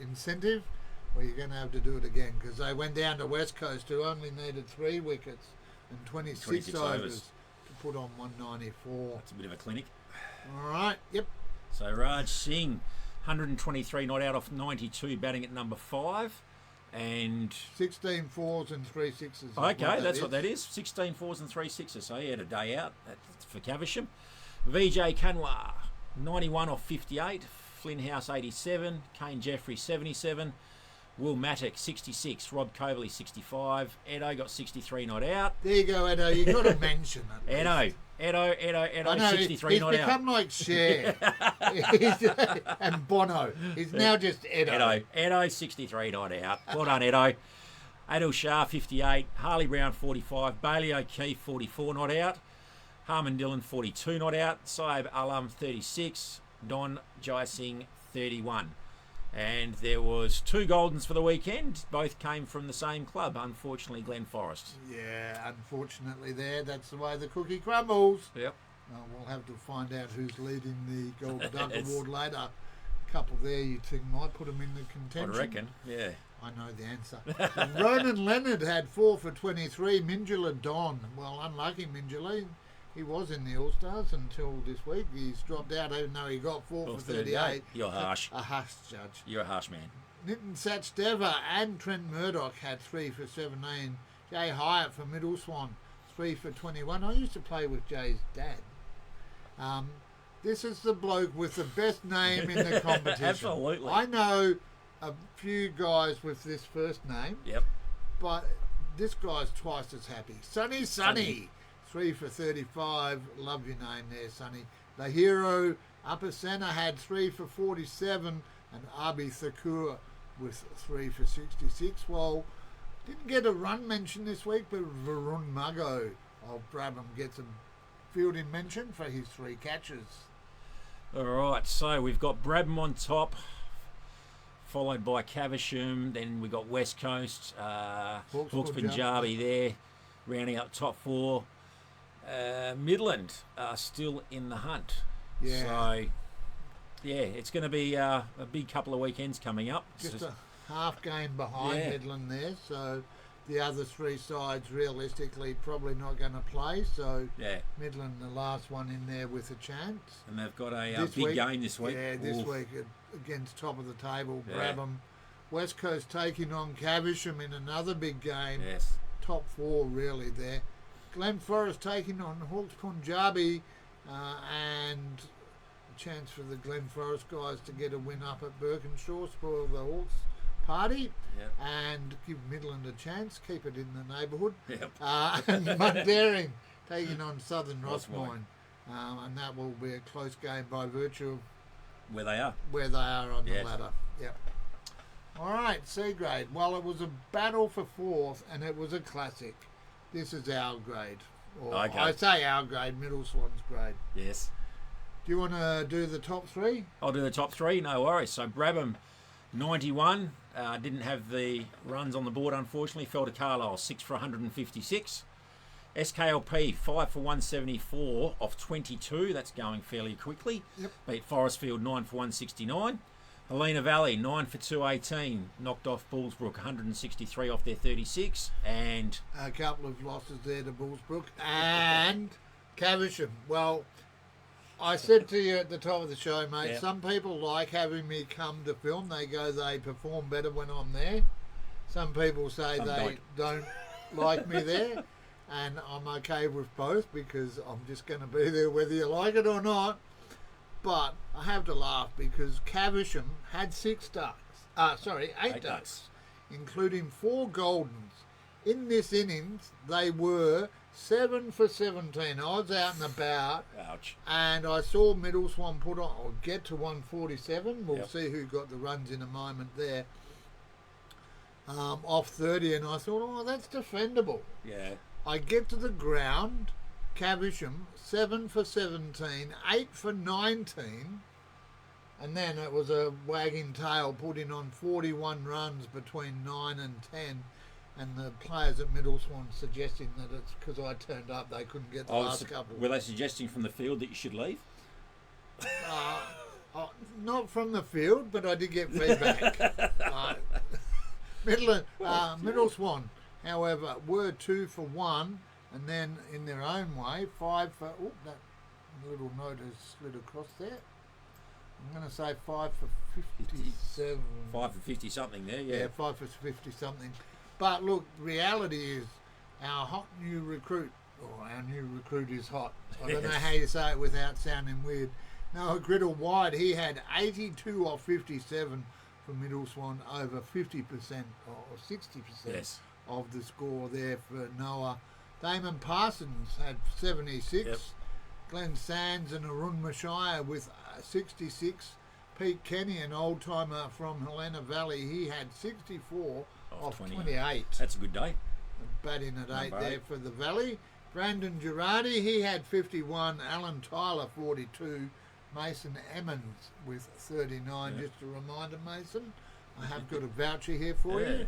incentive. Well, you're going to have to do it again because they went down to West Coast, who only needed 3 wickets and 26 overs to put on 194. That's a bit of a clinic. All right, yep. So Raj Singh, 123 not out off 92, batting at number 5. And 16 fours and 3 sixes. okay, that's what that is. 16 fours and 3 sixes. So he had a day out. That's for Caversham. Vijay Kanwar, 91 off 58. Flynn House, 87. Kane Jeffrey, 77. Will Mattock, 66. Rob Coverley, 65. Edo got 63 not out. There you go, Edo. You've got to mention it. Edo, I know, 63 not out. He's become like Cher and Bono. He's now just Edo. Edo, 63 not out. Well done, Edo. Adil Shah, 58. Harley Brown, 45. Bailey O'Keefe, 44 not out. Harman Dillon, 42 not out. Saib Alam, 36. Don Jai Singh, 31. And there was 2 Goldens for the weekend. Both came from the same club, unfortunately, Glen Forest. Yeah, unfortunately that's the way the cookie crumbles. Yep. We'll have to find out who's leading the Gold Duck Award later. couple there you'd think might put them in the contention. I reckon, yeah. I know the answer. Ronan Leonard had 4 for 23. Mingula Don. Well, unlucky Mingula. He was in the All-Stars until this week. He's dropped out even though he got 4 for 38. You're harsh. A harsh judge. You're a harsh man. Nitin Sachdeva and Trent Murdoch had 3 for 17. Jay Hyatt for Middle Swan, 3 for 21. I used to play with Jay's dad. This is the bloke with the best name in the competition. Absolutely. I know a few guys with this first name. Yep. But this guy's twice as happy. Sonny. 3 for 35. Love your name there, Sonny. The hero, Upper Centre, had 3 for 47. And Abi Thakur with 3 for 66. Well, didn't get a run mention this week, but Varun Muggo of Brabham gets a fielding mention for his 3 catches. All right, so we've got Brabham on top, followed by Caversham. Then we've got West Coast, Hawks Punjabi there, rounding up top 4. Midland are still in the hunt. Yeah. So, yeah, it's going to be a big couple of weekends coming up. Just a half game behind Midland there, so the other 3 sides realistically probably not going to play. So Midland, the last one in there with a chance. And they've got a big game this week. Yeah, this week against top of the table, Brabham. West Coast taking on Caversham in another big game. Yes. Top 4 really there. Glen Forest taking on Hawks Punjabi, and a chance for the Glen Forest guys to get a win up at Birkenshaw, spoil the Hawks party, and give Midland a chance, keep it in the neighbourhood. Yep. And Mundaring taking on Southern Rossmoyne, and that will be a close game by virtue of where they are on the ladder. Yep. All right, C grade. Well, it was a battle for 4th, and it was a classic. This is our grade. Or Okay. I say our grade, Middle Swan's grade. Yes. Do you want to do the top 3? I'll do the top 3, no worries. So Brabham, 91. Didn't have the runs on the board, unfortunately. Fell to Carlisle, 6 for 156. SKLP, 5 for 174 off 22. That's going fairly quickly. Yep. Beat Forestfield, 9 for 169. Helena Valley, 9 for 218. Knocked off Bullsbrook, 163 off their 36. And A couple of losses there to Bullsbrook. And Caversham. Well, I said to you at the top of the show, mate, some people like having me come to film. They go, they perform better when I'm there. Some people say they don't like me there. And I'm okay with both because I'm just going to be there whether you like it or not. But I have to laugh because Caversham had 8 ducks, including 4 Goldens. In this innings, they were 7 for 17. I was out and about. ouch. And I saw Middle Swan put on, or get to 147. We'll see who got the runs in a moment there. Off 30, and I thought, oh, that's defendable. Yeah. I get to the ground, Caversham, 7 for 17, 8 for 19, and then it was a wagging tail putting on 41 runs between 9 and 10, and the players at Middle Swan suggesting that it's because I turned up they couldn't get the last couple. Were they suggesting from the field that you should leave? Not from the field, but I did get feedback. Middle Swan, however, were 2 for 1, and then in their own way, 5 for... Oh, that little note has slid across there. I'm going to say 5 for 57. 5 for 50 something there, yeah. Yeah, 5 for 50 something. But look, reality is our hot new recruit, or our new recruit is hot. I don't know how you say it without sounding weird. Noah Griddle White, he had 82 off 57 for Middle Swan, over 50% or 60% of the score there for Noah. Damon Parsons had 76. Yep. Glenn Sands and Arun Mashire with 66. Pete Kenny, an old-timer from Helena Valley, he had 64 off 28. That's a good day. Batting at 8 there for the Valley. Brandon Girardi, he had 51. Alan Tyler, 42. Mason Emmons with 39. Just a reminder, Mason, I have got a voucher here for you.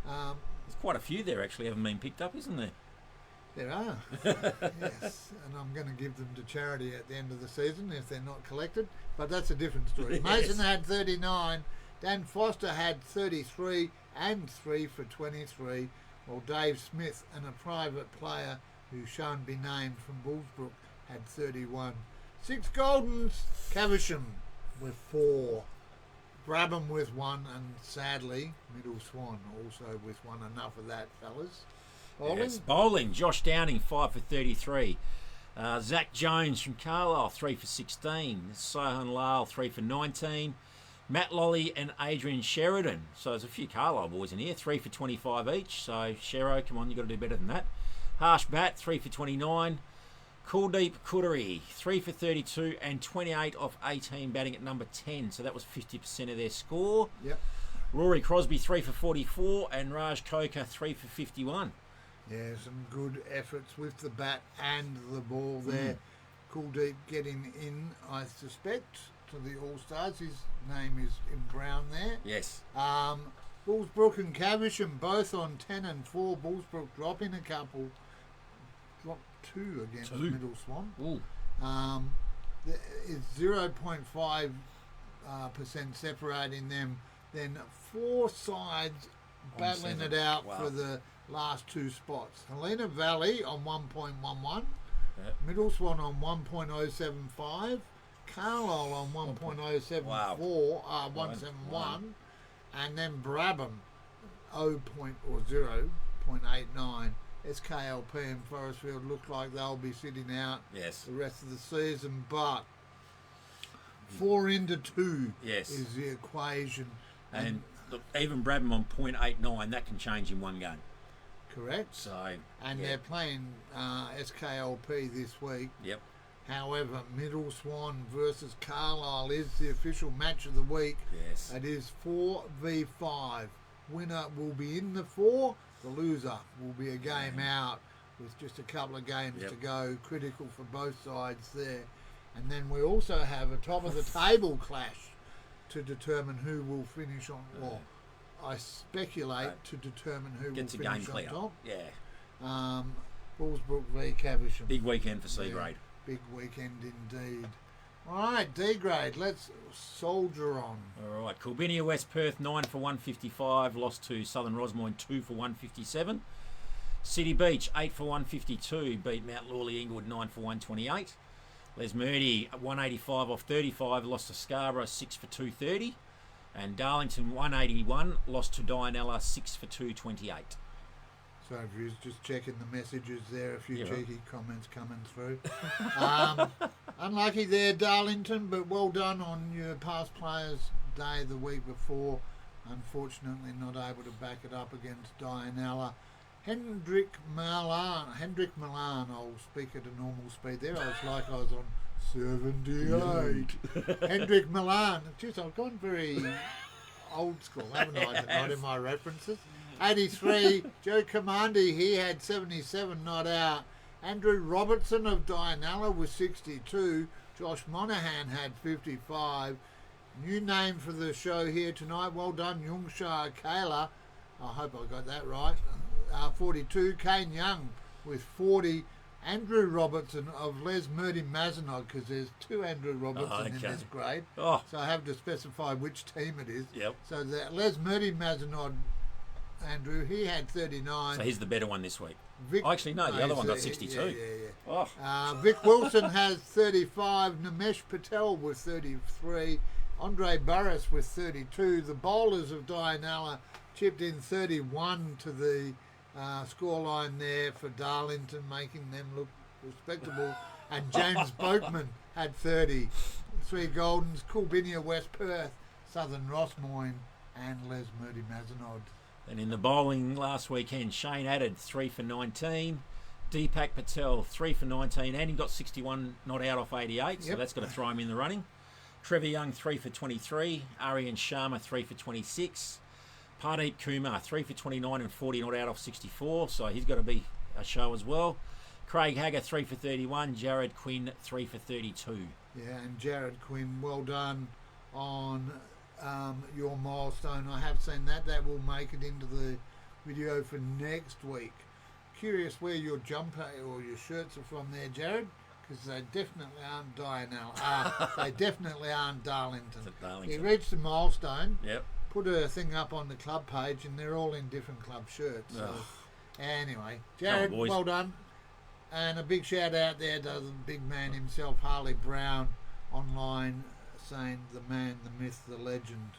There's quite a few there actually haven't been picked up, isn't there? There are. Yes, and I'm going to give them to charity at the end of the season if they're not collected, but that's a different story. Yes. Mason had 39, Dan Foster had 33 and 3 for 23, while Dave Smith and a private player who shan't be named from Bullsbrook had 31. 6 Goldens, Caversham with 4, Brabham with 1, and sadly Middle Swan also with 1. Enough of that, fellas. Bowling? Yes, bowling. Josh Downing, 5 for 33. Zach Jones from Carlisle, 3 for 16. Sohan Lyle, 3 for 19. Matt Lolly and Adrian Sheridan. So there's a few Carlisle boys in here, 3 for 25 each. So Shero, come on, you've got to do better than that. Harsh Bat, 3 for 29. Kuldeep Kudari, 3 for 32 and 28 off 18, batting at number 10. So that was 50% of their score. Yep. Rory Crosby, 3 for 44, and Raj Coker, 3 for 51. Yeah, some good efforts with the bat and the ball there. Kuldeep getting in, I suspect, to the All-Stars. His name is in brown there. Yes. Bullsbrook and Caversham both on 10 and 4. Bullsbrook dropping a couple. Dropped 2 against Middle Swan. Ooh. It's 0.5% separating them. Then 4 sides battling 7. it out Wow. for the last 2 spots. Helena Valley on 1.11. Yep. Middle Swan on 1.075. Carlisle on 1.074. Wow. 171. And then Brabham 0.89. SKLP and Forestfield look like they'll be sitting out Yes. the rest of the season, but 4 into 2 Yes. is the equation. And look, even Brabham on 0.89, that can change in one game. Correct. So, And yeah. they're playing SKLP this week. Yep. However, Middle Swan versus Carlisle is the official match of the week. Yes. It is 4v5. Winner will be in the 4. The loser will be a game out with just a couple of games Yep. to go. Critical for both sides there. And then we also have a top of the table clash to determine who will finish on. Well, I speculate to determine who Gets a will game finish on clear. top. Yeah. Bullsbrook v Caversham. Big weekend for C Yeah. grade. Big weekend indeed. All right, D grade. Let's soldier on. All right. Coolbinia West Perth, 9 for 155. Lost to Southern Rosemoyne, 2 for 157. City Beach, 8 for 152. Beat Mount Lawley Inglewood, 9 for 128. Les Murdy, 185 off 35. Lost to Scarborough, 6 for 230. And Darlington, 181. Lost to Dianella, 6 for 228. So if you're just checking the messages there, a few Yeah, right. cheeky comments coming through. Unlucky there, Darlington, but well done on your past players' day the week before. Unfortunately, not able to back it up against Dianella. Hendrick Milan, I'll speak at a normal speed there. I was like I was on 78. Hendrick Milan. Jeez, I've gone very old school, haven't I, tonight in my references? 83, Joe Commandi, he had 77 not out. Andrew Robertson of Dianella was 62. Josh Monaghan had 55. New name for the show here tonight. Well done, Jungsha Kayla. I hope I got that right. 42. Kane Young with 40. Andrew Robertson of Les Murdy Mazenod, because there's 2 Andrew Robertson in this grade. Oh. So I have to specify which team it is. Yep. So the Les Murdy Mazenod, Andrew, he had 39. So he's the better one this week. Vic, Actually, no, the other one got he's, 62. Yeah. Oh. Vic Wilson has 35. Namesh Patel with 33. Andre Burris with 32. The bowlers of Dianella chipped in 31 to the scoreline there for Darlington, making them look respectable. And James Boatman had 30. 3 Goldens, Coolbinia West Perth, Southern Rossmoyne, and Les Murdy Mazenod. And in the bowling last weekend, Shane added 3 for 19. Deepak Patel, 3 for 19. And he got 61 not out off 88, so Yep. that's got to throw him in the running. Trevor Young, 3 for 23. Aryan Sharma, 3 for 26. Pardeep Kumar, 3 for 29 and 40 not out off 64, so he's got to be a show as well. Craig Hagger, 3 for 31. Jared Quinn, 3 for 32. Yeah, and Jared Quinn, well done on your milestone. I have seen that. That will make it into the video for next week. curious where your jumper or your shirts are from there, Jared, because they definitely aren't they definitely aren't Darlington. Darlington. He reached a milestone. Yep. Put a thing up on the club page, and they're all in different club shirts. So, anyway, Jared, well done. And a big shout out there to the big man himself, Harley Brown, online, saying the man, the myth, the legend.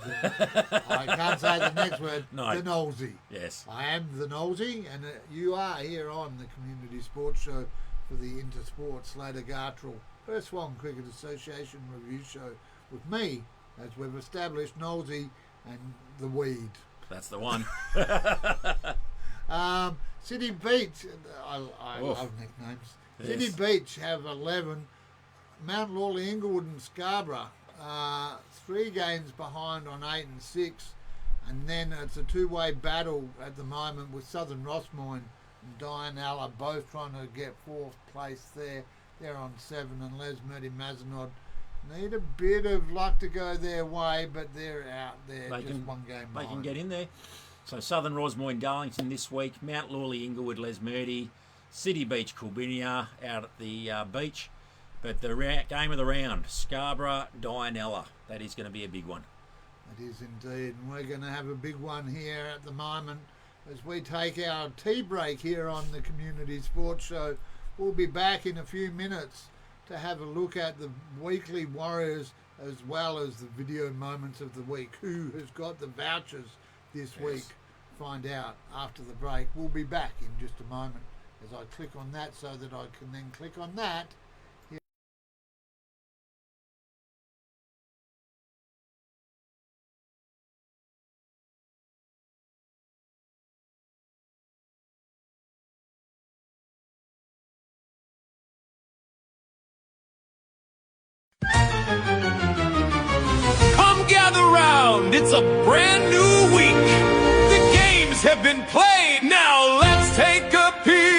I can't say the next word. No. The Knowlesy. Yes. I am the Knowlesy, and you are here on the Community Sports Show for the Intersport Slater Gartrell Perth Swan Cricket Association review show with me, as we've established, Knowlesy and the Weed. That's the one. City Beach, I love nicknames. Yes. City Beach have 11. Mount Lawley, Inglewood and Scarborough, 3 games behind on 8 and 6. And then it's a two-way battle at the moment with Southern Rossmoyne and Dianella both trying to get 4th place there. They're on 7, and Les Murdy Mazenod need a bit of luck to go their way, but they're out there. One game behind. They can get in there. So Southern Rossmoyne, Darlington this week, Mount Lawley, Inglewood, Les Murdy, City Beach, Kulbinia out at the beach. But the game of the round, Scarborough, Dianella. That is going to be a big one. It is indeed, and we're going to have a big one here at the moment as we take our tea break here on the Community Sports Show. We'll be back in a few minutes to have a look at the weekly Warriors as well as the video moments of the week. Who has got the vouchers this week? Find out after the break. We'll be back in just a moment as I click on that so that I can then click on that. Come gather round, it's a brand new week. The games have been played, now let's take a peek.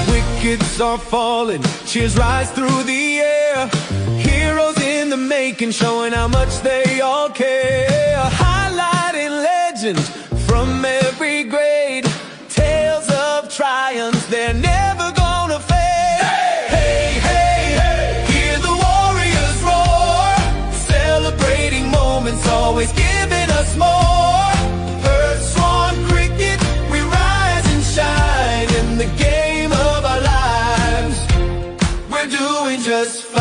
Wickets are falling, cheers rise through the air. Heroes in the making, showing how much they all care. Highlighting legends from every grade. Tales of triumphs, they're never gonna fade. Hey, hey, hey, hear the Warriors roar. Celebrating moments, always giving us more. Perth Swan Cricket, we rise and shine in the game of our lives. We're doing just fine.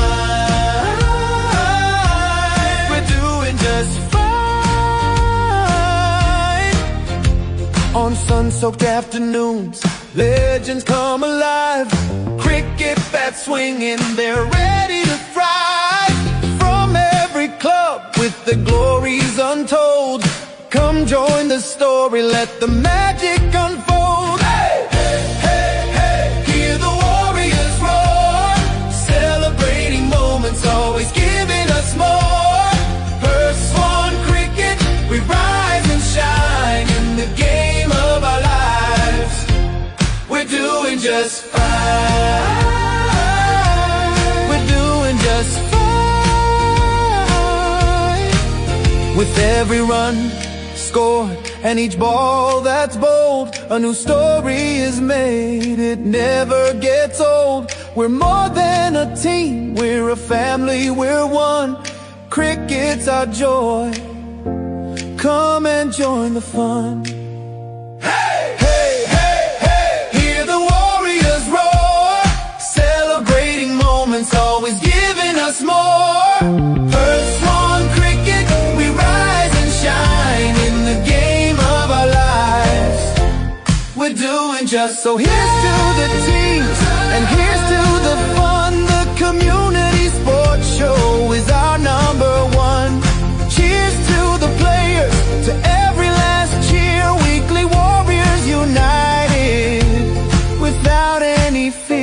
We're doing just fine. On sun-soaked afternoons, legends come alive. Cricket bats swinging, they're ready to thrive. From every club with the glories untold, come join the story, let the magic unfold. Hey, hey, hey, hey, hear the Warriors roar. Celebrating moments, always giving us more. Perth Swan Cricket, we rise and shine in the game of our lives. We're doing just fine. We're doing just fine. With every run scored and each ball that's bowled, a new story is made, it never gets old. We're more than a team, we're a family, we're one. Cricket's our joy, come and join the fun. Hey, hey, hey, hey, hear the Warriors roar. Celebrating moments, always giving us more. Perth Swan Cricket, we rise and shine in the game of our lives. We're doing just so. Here's to the teams, and here's to the fun. The Community Sports Show is our number one. Cheers to the players, to every last cheer. Weekly Warriors united without any fear.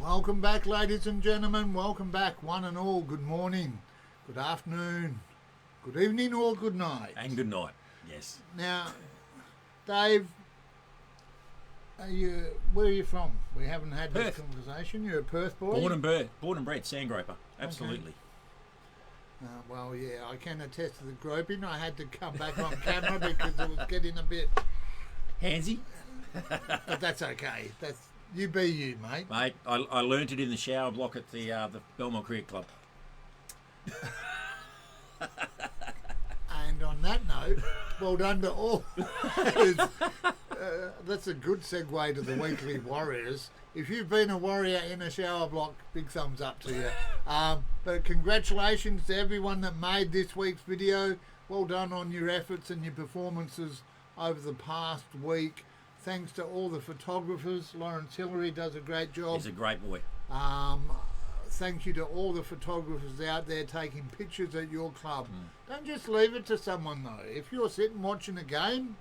Welcome back, ladies and gentlemen. Welcome back, one and all. Good morning, good afternoon, good evening, or good night. And good night. Yes. Now, Dave, where are you from? We haven't had this Perth. conversation. You're a Perth boy? Born and bred, Sandgroper. Absolutely. Well, yeah, I can attest to the groping. I had to come back on camera because it was getting a bit... Handsy? But that's okay. You be you, mate. Mate, I learnt it in the shower block at the Belmont Cricket Club. And on that note, well done to all. That's a good segue to the weekly Warriors. If you've been a Warrior in a shower block, big thumbs up to you. But congratulations to everyone that made this week's video. Well done on your efforts and your performances over the past week. Thanks to all the photographers. Lawrence Hillary does a great job. He's a great boy. Thank you to all the photographers out there taking pictures at your club. Don't just leave it to someone though. If you're sitting watching a game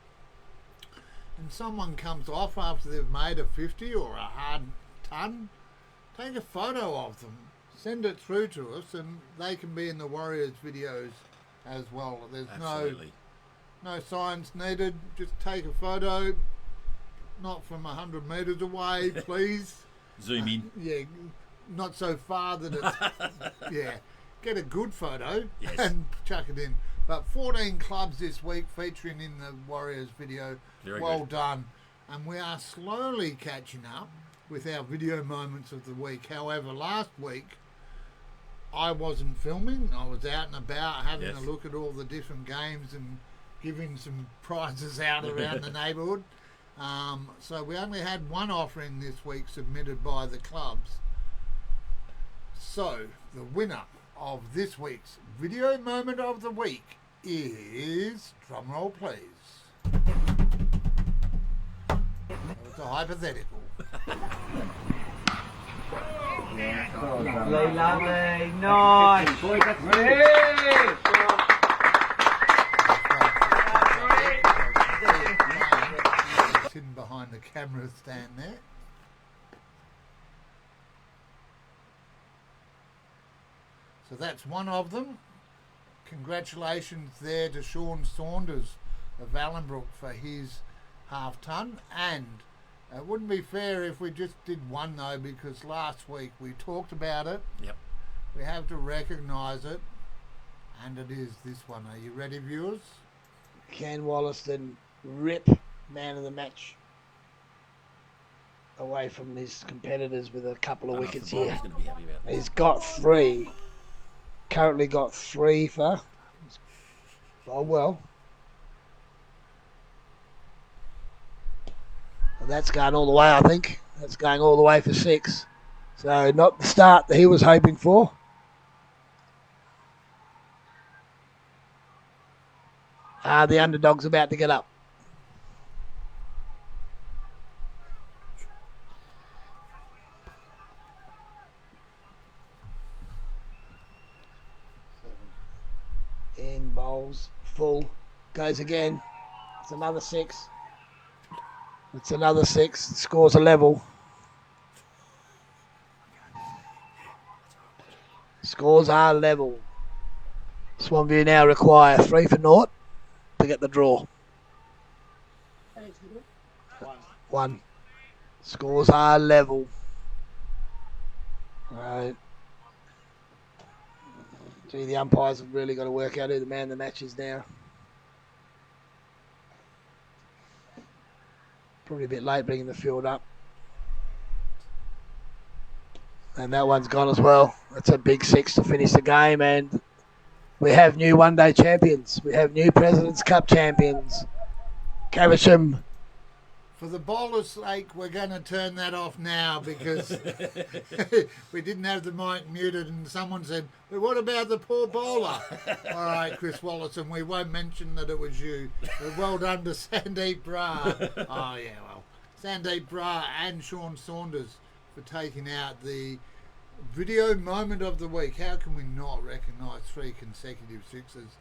and someone comes off after they've made a 50 or a hard ton, take a photo of them, send it through to us, and they can be in the Warriors videos as well. There's Absolutely. no science needed. Just take a photo, not from 100 metres away, please. Zoom in. Yeah, not so far that it's... yeah, get a good photo Yes. and chuck it in. But 14 clubs this week featuring in the Warriors video. Very well good. done. And we are slowly catching up with our video moments of the week. However, last week I wasn't filming. I was out and about having Yes. a look at all the different games and giving some prizes out around the neighbourhood. So we only had one offering this week submitted by the clubs. So the winner of this week's video moment of the week is, drumroll please. It's a hypothetical. Lovely, lovely, nice. Hidden behind the camera stand there. So that's one of them. Congratulations there to Sean Saunders of Allenbrook for his half ton. And it wouldn't be fair if we just did one though, because last week we talked about it. Yep. We have to recognise it, and it is this one. Are you ready, viewers? Ken Wollaston rip man of the match away from his competitors with a couple of wickets He's here. going to be happy about that. He's got three. Currently got three for. Oh well. And that's going all the way, I think. That's going all the way for 6. So not the start that he was hoping for. The underdog's about to get up. In bowls, full, goes again. It's another 6. It's another 6. Scores a level. Scores are level. Swanview now require 3 for naught to get the draw. 1. Scores are level. Right. Gee, the umpires have really got to work out who the man of the match is now. Probably a bit late bringing the field up. And that one's gone as well. That's a big 6 to finish the game, and we have new one-day champions. We have new President's Cup champions. Caversham. For the bowler's sake, we're going to turn that off now because we didn't have the mic muted and someone said, but what about the poor bowler? All right, Chris Wallace, and we won't mention that it was you. But well done to Sandeep Brar. Oh, yeah, well, Sandeep Brar and Sean Saunders for taking out the video moment of the week. How can we not recognise 3 consecutive 6s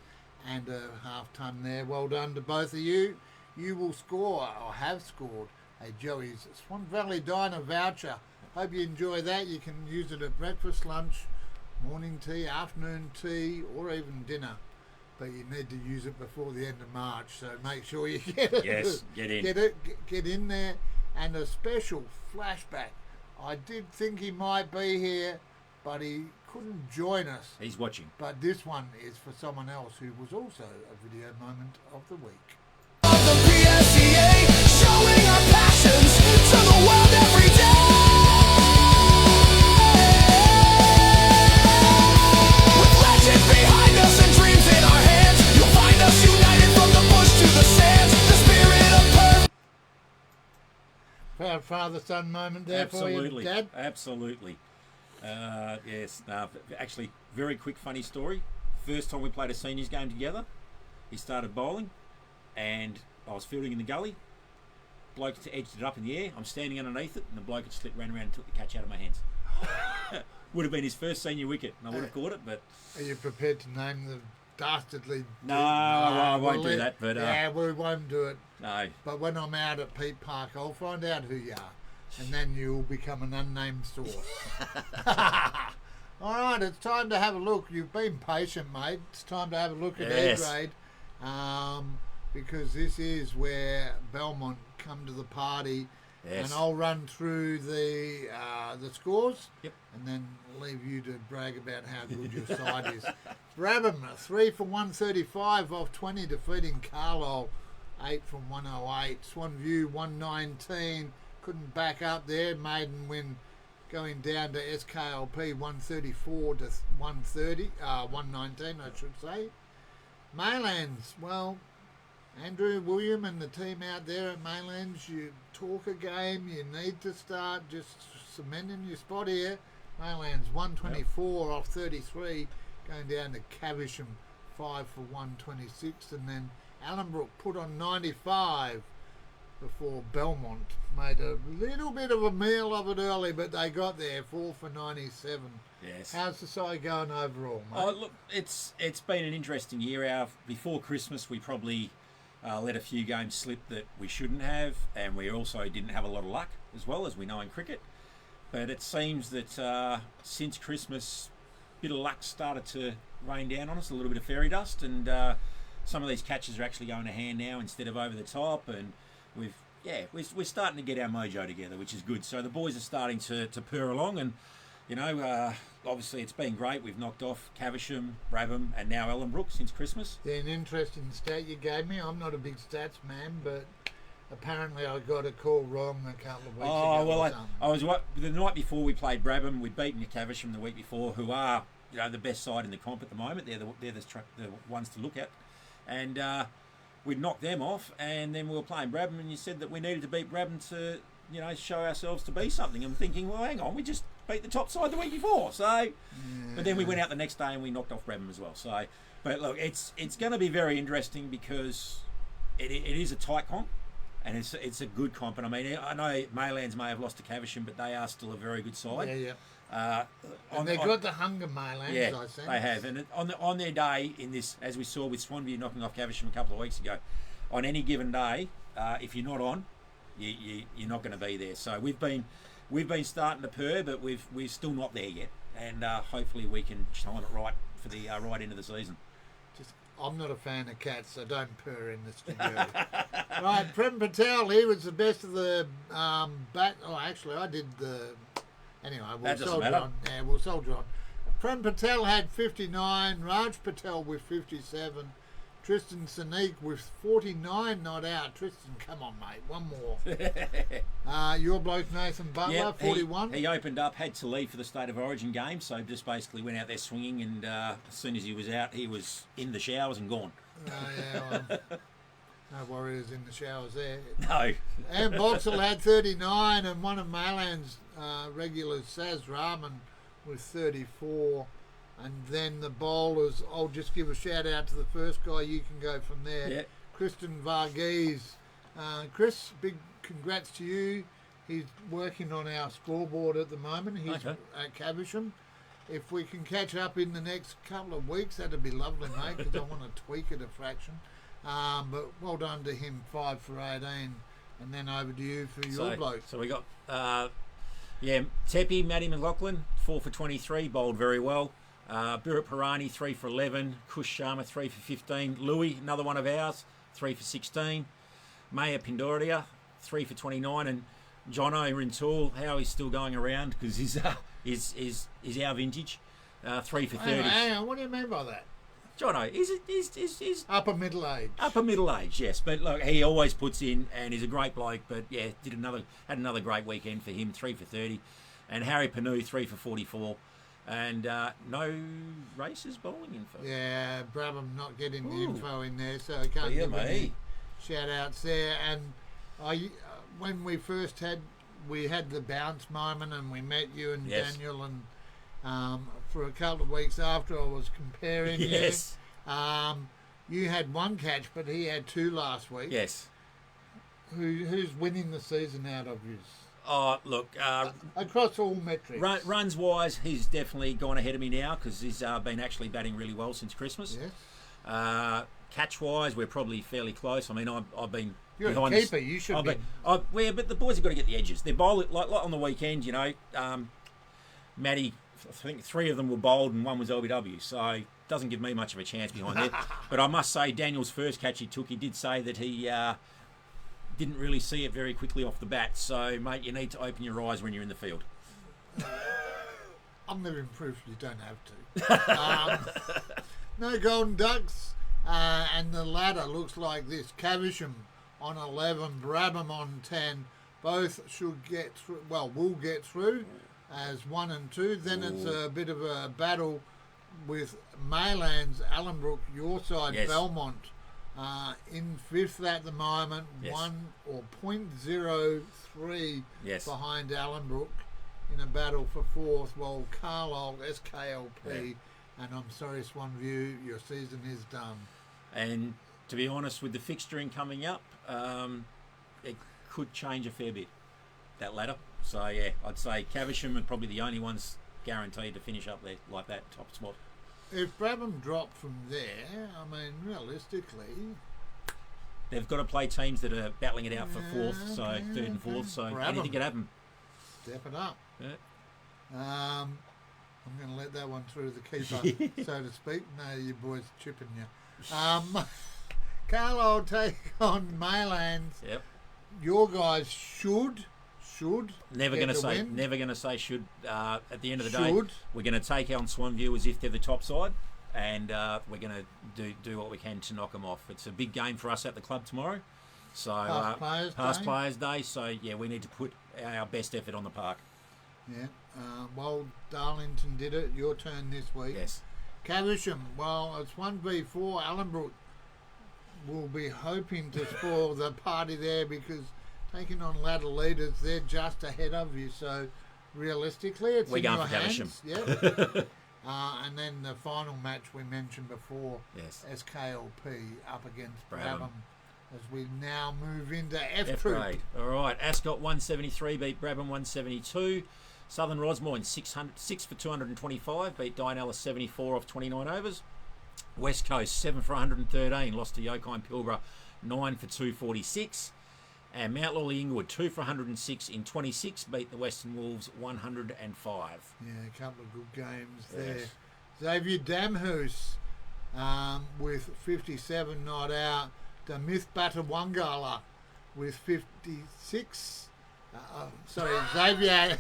and a half ton there? Well done to both of you. You will score, or have scored, a Joey's Swan Valley Diner voucher Hope you enjoy that. You can use it at breakfast, lunch, morning tea, afternoon tea, or even dinner. But you need to use it before the end of March, so make sure you get it. Yes, get in. Get in there. And a special flashback. I did think he might be here, but he couldn't join us. He's watching. But this one is for someone else who was also a video moment of the week. The PSEA, showing our passions to the world every day. With legends behind us and dreams in our hands, you'll find us united from the bush to the sands. The spirit of purpose. Proud father-son moment there for Absolutely. you, Dad. Absolutely. Yes. Actually, very quick funny story. First time we played a seniors game together, he started bowling, and I was fielding in the gully. Bloke edged it up in the air. I'm standing underneath it, and the bloke had slipped, ran around and took the catch out of my hands. Would have been his first senior wicket, and I would have caught it, but Are you prepared to name the dastardly... no, I won't we'll do that. But yeah, we won't do it. no, But when I'm out at Pete Park, I'll find out who you are, and then you'll become an unnamed source. All right, it's time to have a look. You've been patient, mate. It's time to have a look at Yes. A grade, because this is where Belmont come to the party. Yes. And I'll run through the scores. Yep. And then leave you to brag about how good your side is. Brabham, 3 for 135 off 20, defeating Carlisle, 8 from 108. Swanview, 119. Couldn't back up there. Maiden win going down to SKLP, 134 to 130, 119, I should say. Maylands, well, Andrew William and the team out there at Maylands, you talk a game, you need to start just cementing your spot here. Maylands 124 off 33, going down to Caversham 5 for 126, and then Allenbrook put on 95 before Belmont made a little bit of a meal of it early, but they got there 4 for 97. yes. How's the side going overall, mate? Oh, look, it's been an interesting year. Before Christmas, we probably let a few games slip that we shouldn't have, and we also didn't have a lot of luck as well, as we know in cricket. But it seems that since Christmas, a bit of luck started to rain down on us, a little bit of fairy dust, and some of these catches are actually going to hand now instead of over the top, and we're starting to get our mojo together, which is good. So the boys are starting to purr along, and obviously it's been great. We've knocked off Caversham, Brabham, and now Ellenbrook since Christmas. Yeah, an interesting stat you gave me. I'm not a big stats man, but apparently I got a call wrong a couple of weeks ago. Oh well, or something. I was the night before we played Brabham. We'd beaten Caversham the week before, who are the best side in the comp at the moment. They're the ones to look at, and we'd knocked them off, and then we were playing Brabham, and you said that we needed to beat Brabham to show ourselves to be something. I'm thinking, well, hang on, we just beat the top side the week before. So, but then we went out the next day and we knocked off Brabham as well. So, but look, it's going to be very interesting because it is a tight comp, and it's a good comp. And I mean, I know Maylands may have lost to Caversham, but they are still a very good side. Yeah. And they've got the hunger, Maylands, Yeah, I sense. they have. And on their day in this, as we saw with Swanview knocking off Caversham a couple of weeks ago, on any given day, if you're not on, you're not going to be there. So we've been starting to purr, but we're still not there yet. And hopefully we can time it right for the right end of the season. I'm not a fan of cats, so don't purr in the studio. Right, Prem Patel, he was the best of the bat. Oh, actually, I did the... Anyway, That we'll doesn't soldier matter. on. Yeah, we'll soldier on. Prem Patel had 59, Raj Patel with 57, Tristan Sanik with 49 not out. Tristan, come on, mate, one more. Your bloke Nathan Butler, Yep, 41. He opened up, had to leave for the State of Origin game, so just basically went out there swinging, and as soon as he was out, he was in the showers and gone. No Warriors in the showers there. No. And Boxall had 39, and one of Mayland's regulars, Saz Rahman, with 34. And then the bowlers, I'll just give a shout out to the first guy, you can go from there. Yeah. Kristen Varghese. Chris, big congrats to you. He's working on our scoreboard at the moment. He's Okay. at Caversham. If we can catch up in the next couple of weeks, that'd be lovely, mate, because I want to tweak it a fraction. But well done to him, 5 for 18. And then over to you for your bloke. So we got Yeah, Tepe, Matty McLaughlin, 4 for 23, bowled very well. Birat Pirani, 3 for 11. Kush Sharma, 3 for 15. Louis, another one of ours, 3 for 16. Maya Pindoria, 3 for 29. And Jono Rintoul, how he's still going around because he's our vintage, 3 for 30. Hang on, what do you mean by that? Jono, he's Upper middle age. upper middle age, yes, but look, he always puts in, and he's a great bloke. But yeah, had another great weekend for him, 3 for 30, and Harry Panu 3 for 44, and no races bowling info. Yeah, Brabham not getting the Ooh. info in there, so I can't Dear give any me. shout outs there. And when we first had the bounce moment, and we met you and Yes. Daniel, and for a couple of weeks after, I was comparing Yes, you. You had one catch, but he had 2 last week. yes. Who's winning the season out of you? Oh, look, Across all metrics. runs wise, he's definitely gone ahead of me now because he's been actually batting really well since Christmas. Yes. Catch wise, we're probably fairly close. I mean, I've been You're a behind the- keeper. You should I've be. been, well, but the boys have got to get the edges. They're bowling like on the weekend, you know. Matty, I think 3 of them were bowled and 1 was LBW, so doesn't give me much of a chance behind there. But I must say, Daniel's first catch he took, he did say that he didn't really see it very quickly off the bat. So, mate, you need to open your eyes when you're in the field. I'm living proof you don't have to. No Golden Ducks, and the ladder looks like this. Caversham on 11, Brabham on 10. Both should get through, well, will get through as 1 and 2. Then it's a bit of a battle with Maylands, Allenbrook, your side, Yes. Belmont, in 5th at the moment, Yes. 1.03 Yes. behind Allenbrook in a battle for 4th, while Carlisle, SKLP, and I'm sorry, Swanview, your season is done. And to be honest, with the fixturing coming up, it could change a fair bit, that ladder. So, yeah, I'd say Caversham are probably the only ones guaranteed to finish up there like that top spot. If Brabham dropped from there, I mean, realistically, They've got to play teams that are battling it out for Yeah, 4th, so okay, 3rd and 4th, okay. so Grab 'em. anything could happen. step it up. Yeah. I'm going to let that one through the keeper, so to speak. No, your boy's chipping you. Carlisle take on Maylands. Yep. Your guys should Never get going to the say win. never going to say should. At the end of the day, Should. we're going to take on Swanview as if they're the top side, and we're going to do what we can to knock them off. It's a big game for us at the club tomorrow. So Past Players Day. Players Day. So yeah, we need to put our best effort on the park. Yeah. Well, Darlington did it. Your turn this week. Yes. Caversham, well, it's 1v4. Allenbrook will be hoping to spoil the party there because taking on ladder leaders, they're just ahead of you. So realistically, it's We're in going your for hands. Yep. And then the final match we mentioned before, Yes. SKLP up against Brabham. Brabham, as we now move into F F Troop. grade. All right. Ascot 173 beat Brabham 172. Southern Rosmoyne 6 for 225 beat Dianella 74 off 29 overs. West Coast 7 for 113 lost to Yokine Pilbara 9 for 246. And Mount Lawley Inglewood 2 for 106 in 26 beat the Western Wolves 105. Yeah, a couple of good games there. Yes. Xavier Damhouse with 57 not out. The Myth Batawangala with 56. Sorry, Xavier.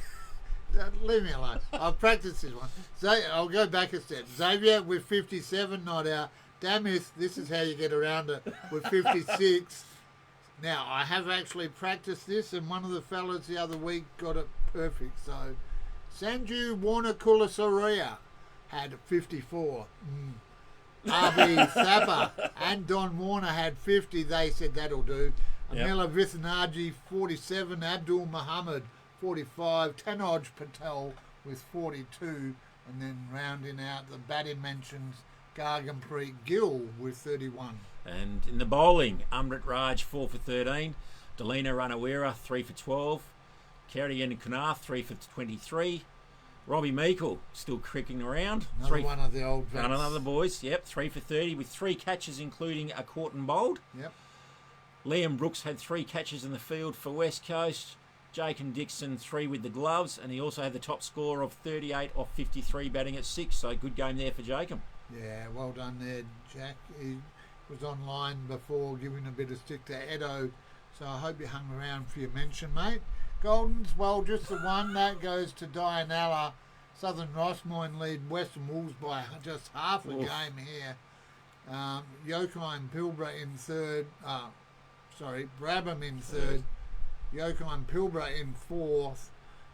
Leave me alone. I've practiced this one. I'll go back a step. Xavier with 57 not out. Damhouse, this is how you get around it, with 56. Now, I have actually practiced this, and one of the fellas the other week got it perfect. So, Sanju Warner Kulasoria had 54. RB Thapper and Don Warner had 50. They said that'll do. Yep. Amela Vithanaji, 47. Abdul Muhammad, 45. Tanoj Patel with 42. And then rounding out the batting mentions, Garganpreet Gill with 31. And in the bowling, Umrit Raj 4 for 13. Delina Ranawira 3 for 12. Kerrigan Kunath 3 for 23. Robbie Meikle still cricking around. Another one of the old vets. Another boys, yep, 3 for 30 with 3 catches including a caught and bowled. Yep. Liam Brooks had 3 catches in the field for West Coast. Jake and Dixon 3 with the gloves, and he also had the top score of 38 off 53 batting at 6. So good game there for Jacob. Yeah, well done there, Jack. He was online before giving a bit of stick to Edo, so I hope you hung around for your mention, mate. Goldens, well, just the one. That goes to Dianella. Southern Rossmoyne lead Western Wolves by just half a game here. Yokai and Pilbara in third. Brabham in third. Yokai and Pilbara in fourth.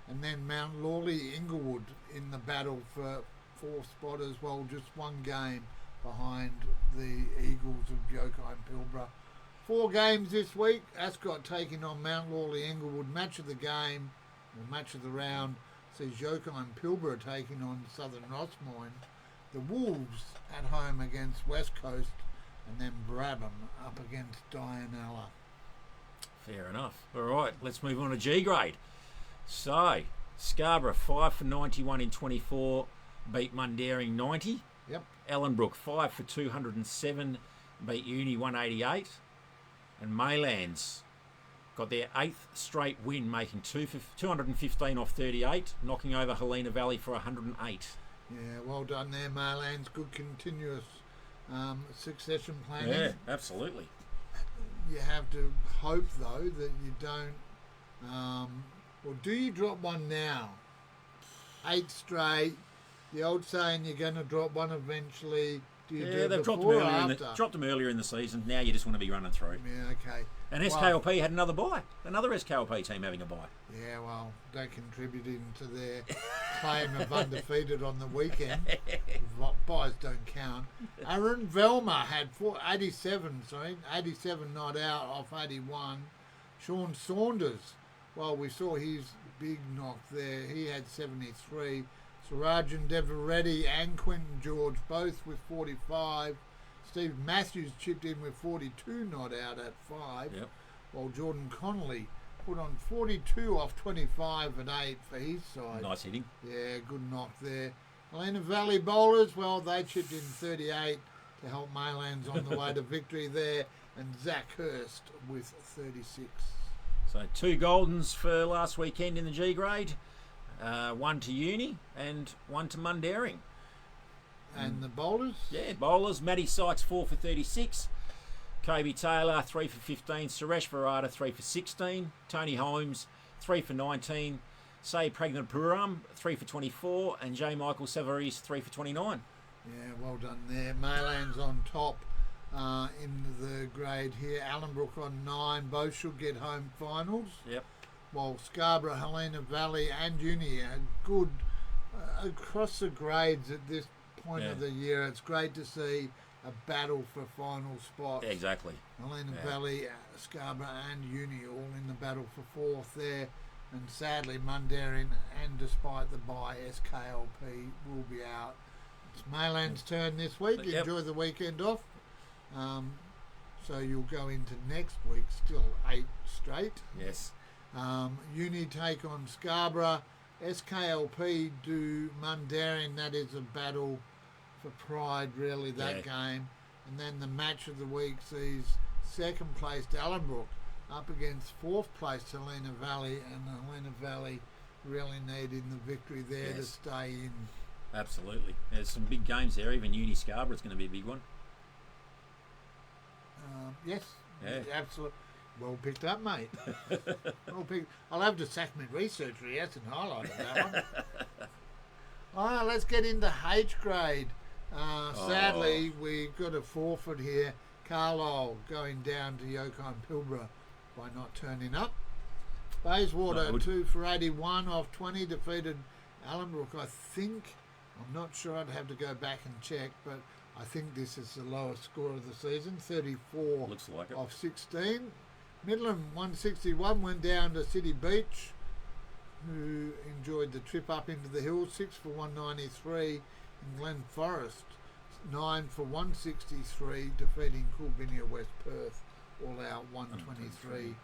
And then Mount Lawley Inglewood in the battle for fourth spot as well. Just one game behind the Eagles of Yokai and Pilbara. 4 games this week. Ascot taking on Mount Lawley Inglewood. Match of the game, or match of the round, sees Yokai and Pilbara taking on Southern Rossmoyne. The Wolves at home against West Coast, and then Brabham up against Dianella. Fair enough. All right, let's move on to G grade. So, Scarborough 5 for 91 in 24, beat Mundaring 90. Yep. Ellenbrook 5 for 207, beat Uni 188. And Maylands got their 8th straight win, making 215 off 38, knocking over Helena Valley for 108. Yeah, well done there, Maylands. Good continuous succession planning. Yeah, absolutely. You have to hope, though, that you don't... or do you drop one now? 8 straight. The old saying, you're going to drop one eventually. Do you do it they've dropped them earlier in the season. Now you just want to be running through. Yeah, okay. And SKLP had another bye. Another SKLP team having a bye. Yeah, well, they contributed to their claim of undefeated on the weekend. Byes don't count. Aaron Velma had 87 not out off 81. Sean Saunders, well, we saw his big knock there. He had 73. Sirajan Devareddy and Quentin George both with 45. Steve Matthews chipped in with 42 not out at 5. Yep. While Jordan Connolly put on 42 off 25 at 8 for his side. Nice hitting. Yeah, good knock there. Helena Valley Bowlers, well, they chipped in 38 to help Maylands on the way to victory there. And Zach Hurst with 36. So 2 Goldens for last weekend in the G grade. 1 to Uni and 1 to Mundaring. And the bowlers? Yeah, bowlers. Matty Sykes 4 for 36. Kobe Taylor 3 for 15. Suresh Varada 3 for 16. Tony Holmes 3 for 19. Say Pragnapuram 3 for 24. And J. Michael Savaris 3 for 29. Yeah, well done there. Maylands on top in the grade here. Allenbrook on 9. Both should get home finals. Yep. While Scarborough, Helena Valley and Uni are good across the grades at this point of the year. It's great to see a battle for final spots. Exactly. Helena Valley, Scarborough and Uni all in the battle for 4th there. And sadly, Mundaring, and despite the bye, SKLP will be out. It's Mayland's turn this week. Enjoy the weekend off. So you'll go into next week, still 8 straight. Yes. Uni take on Scarborough. SKLP do Mundaring. That is a battle for pride, really, that game. And then the match of the week sees 2nd place Allenbrook up against 4th place Helena Valley, and Helena Valley really needing the victory there to stay in. Absolutely. There's some big games there. Even Uni Scarborough is going to be a big one. Yes. Yeah. Absolutely. Well picked up, mate. Well picked. I'll have to sack my researcher. He hasn't highlighted that one. All right, let's get into H grade. Sadly, we got a forfeit here. Carlisle going down to Yokai and Pilbara by not turning up. Bayswater 2 for 81 off 20 defeated Allenbrook. I think, I'm not sure, I'd have to go back and check, but I think this is the lowest score of the season, 34 Looks like it. off 16. Midland 161 went down to City Beach, who enjoyed the trip up into the hills, 6 for 193. And Glen Forest 9 for 163, defeating Coolbinia West Perth, all out 123.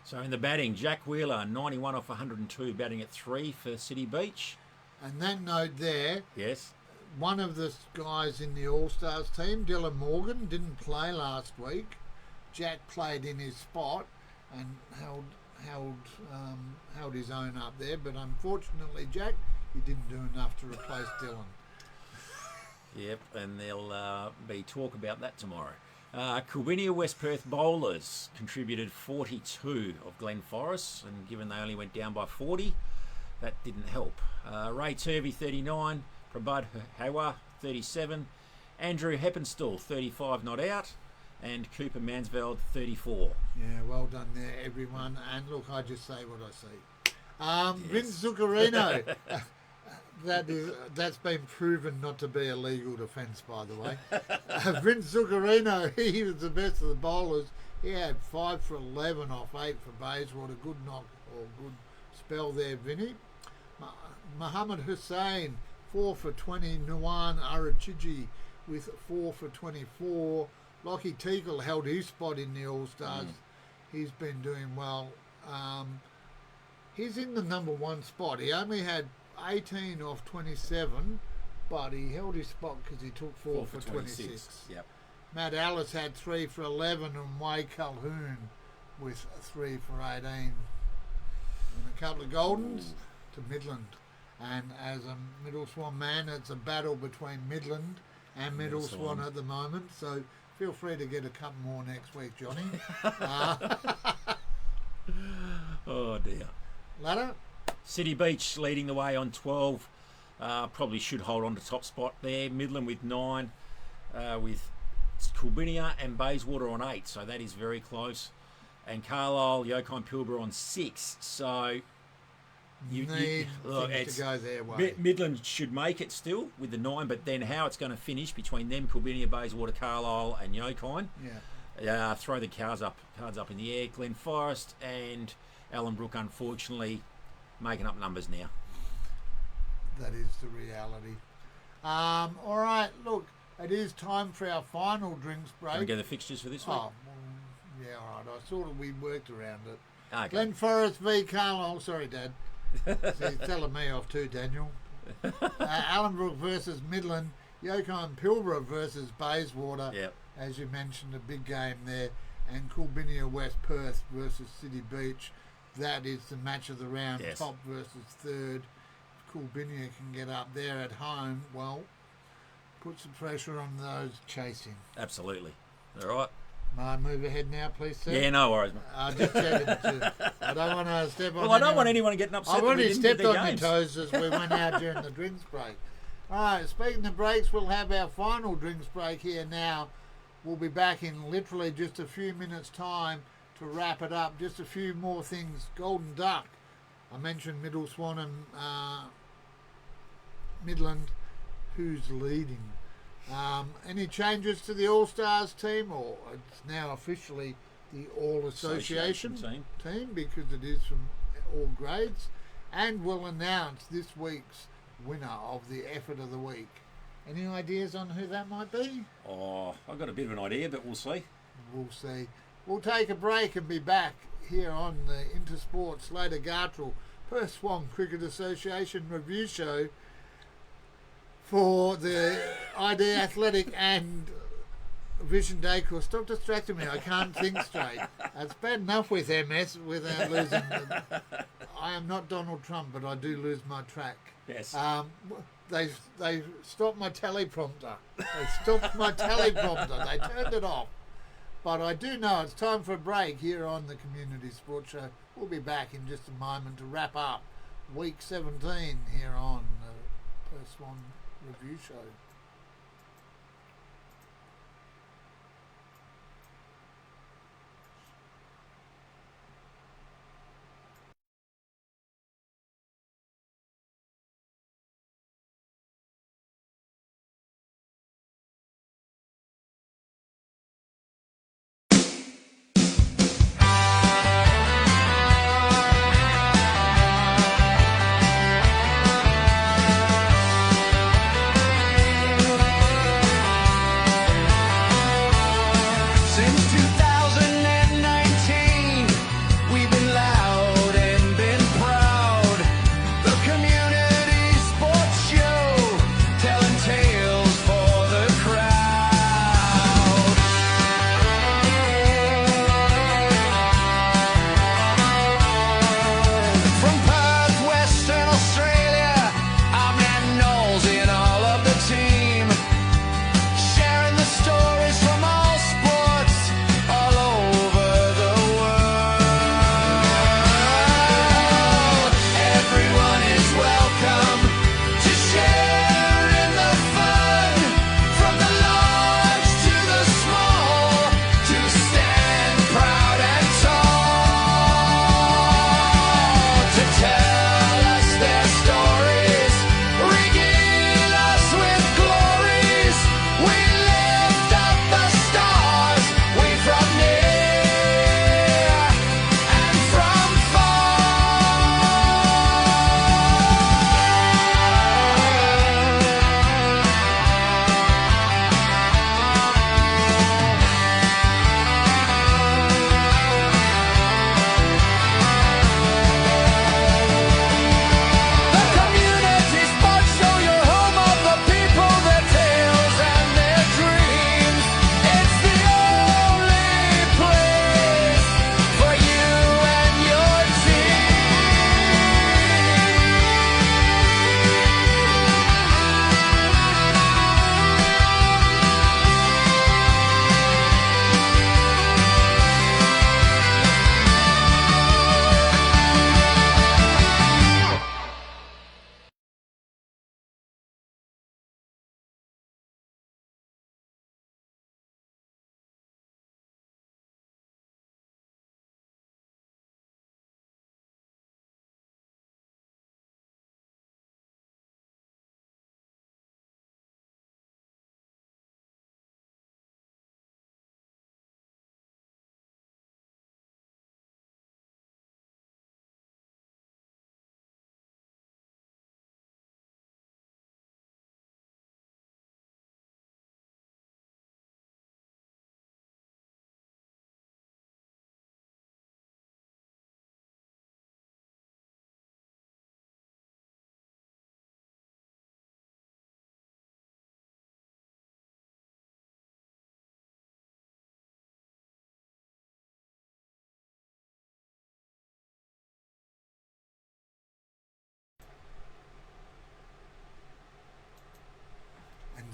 So in the batting, Jack Wheeler 91 off 102, batting at 3 for City Beach. And that note there, yes, one of the guys in the All-Stars team, Dylan Morgan, didn't play last week. Jack played in his spot and held held his own up there, but unfortunately, Jack, he didn't do enough to replace Dylan. Yep, and there'll be talk about that tomorrow. Coolbinia West Perth bowlers contributed 42 of Glen Forest, and given they only went down by 40, that didn't help. Ray Turvey 39, Prabhat Hawa 37, Andrew Heppenstall 35 not out, and Cooper Mansveld 34. Yeah, well done there, everyone. And look, I just say what I see. Yes. Vince Zuccarino. That's been proven not to be a legal defence, by the way. Vince Zuccarino, he was the best of the bowlers. He had 5 for 11 off 8 for Bayswater. Good knock or good spell there, Vinny. Muhammad Hussain, 4 for 20. Nuwan Arachiji with 4 for 24. Lockie Teagle held his spot in the All-Stars. He's been doing well. He's in the number 1 spot. He only had 18 off 27, but he held his spot because he took 4 for 26. Yep. Matt Ellis had 3 for 11, and Wade Calhoun with 3 for 18. And a couple of Goldens to Midland. And as a Middle Swan man, it's a battle between Midland and Middle Swan at the moment. So feel free to get a couple more next week, Johnny. Oh dear. Ladder? City Beach leading the way on 12. Probably should hold on to top spot there. Midland with 9, with Coolbinia and Bayswater on 8. So that is very close. And Carlisle, Yokine Pilbara on 6. So look, things to go their way. Midland should make it still with the 9, but then how it's going to finish between them, Coolbinia, Bayswater, Carlisle and Yokine. Yeah. Throw the cards up in the air. Glen Forest and Ellenbrook, unfortunately, making up numbers now. That is the reality. All right, look, it is time for our final drinks break. Can we get the fixtures for this week? Oh, well, yeah, all right. I thought we worked around it. Okay. Glen Forest v Carlisle. Sorry, Dad. He's telling me off too, Daniel. Allenbrook versus Midland. Yokine Pilbara versus Bayswater. Yep. As you mentioned, a big game there. And Coolbinia West Perth versus City Beach. That is the match of the round. Yes. Top versus third. If Coolbinia can get up there at home, well, put some pressure on those chasing. Absolutely. All right. May I move ahead now, please, sir? Yeah, no worries, mate. Just checking. I don't want to step on. Well, I don't want anyone getting upset. I've that we already didn't get stepped their on games. your toes as we went out during the drinks break. All right, speaking of breaks, we'll have our final drinks break here now. We'll be back in literally just a few minutes' time to wrap it up. Just a few more things. Golden Duck. I mentioned Middle Swan and Midland. Who's leading? Any changes to the All-Stars team, or it's now officially the All-Association team because it is from all grades, and we'll announce this week's winner of the effort of the week. Any ideas on who that might be? Oh, I've got a bit of an idea, but we'll see. We'll see. We'll take a break and be back here on the Intersport Slater Gartrell Perth Swan Cricket Association review show for the ID Athletic and Vision Day course. Stop distracting me. I can't think straight. It's bad enough with MS without losing. I am not Donald Trump, but I do lose my track. Yes. They stopped my teleprompter. They turned it off. But I do know it's time for a break here on the Community Sports Show. We'll be back in just a moment to wrap up week 17 here on the Perth Swan Review Show.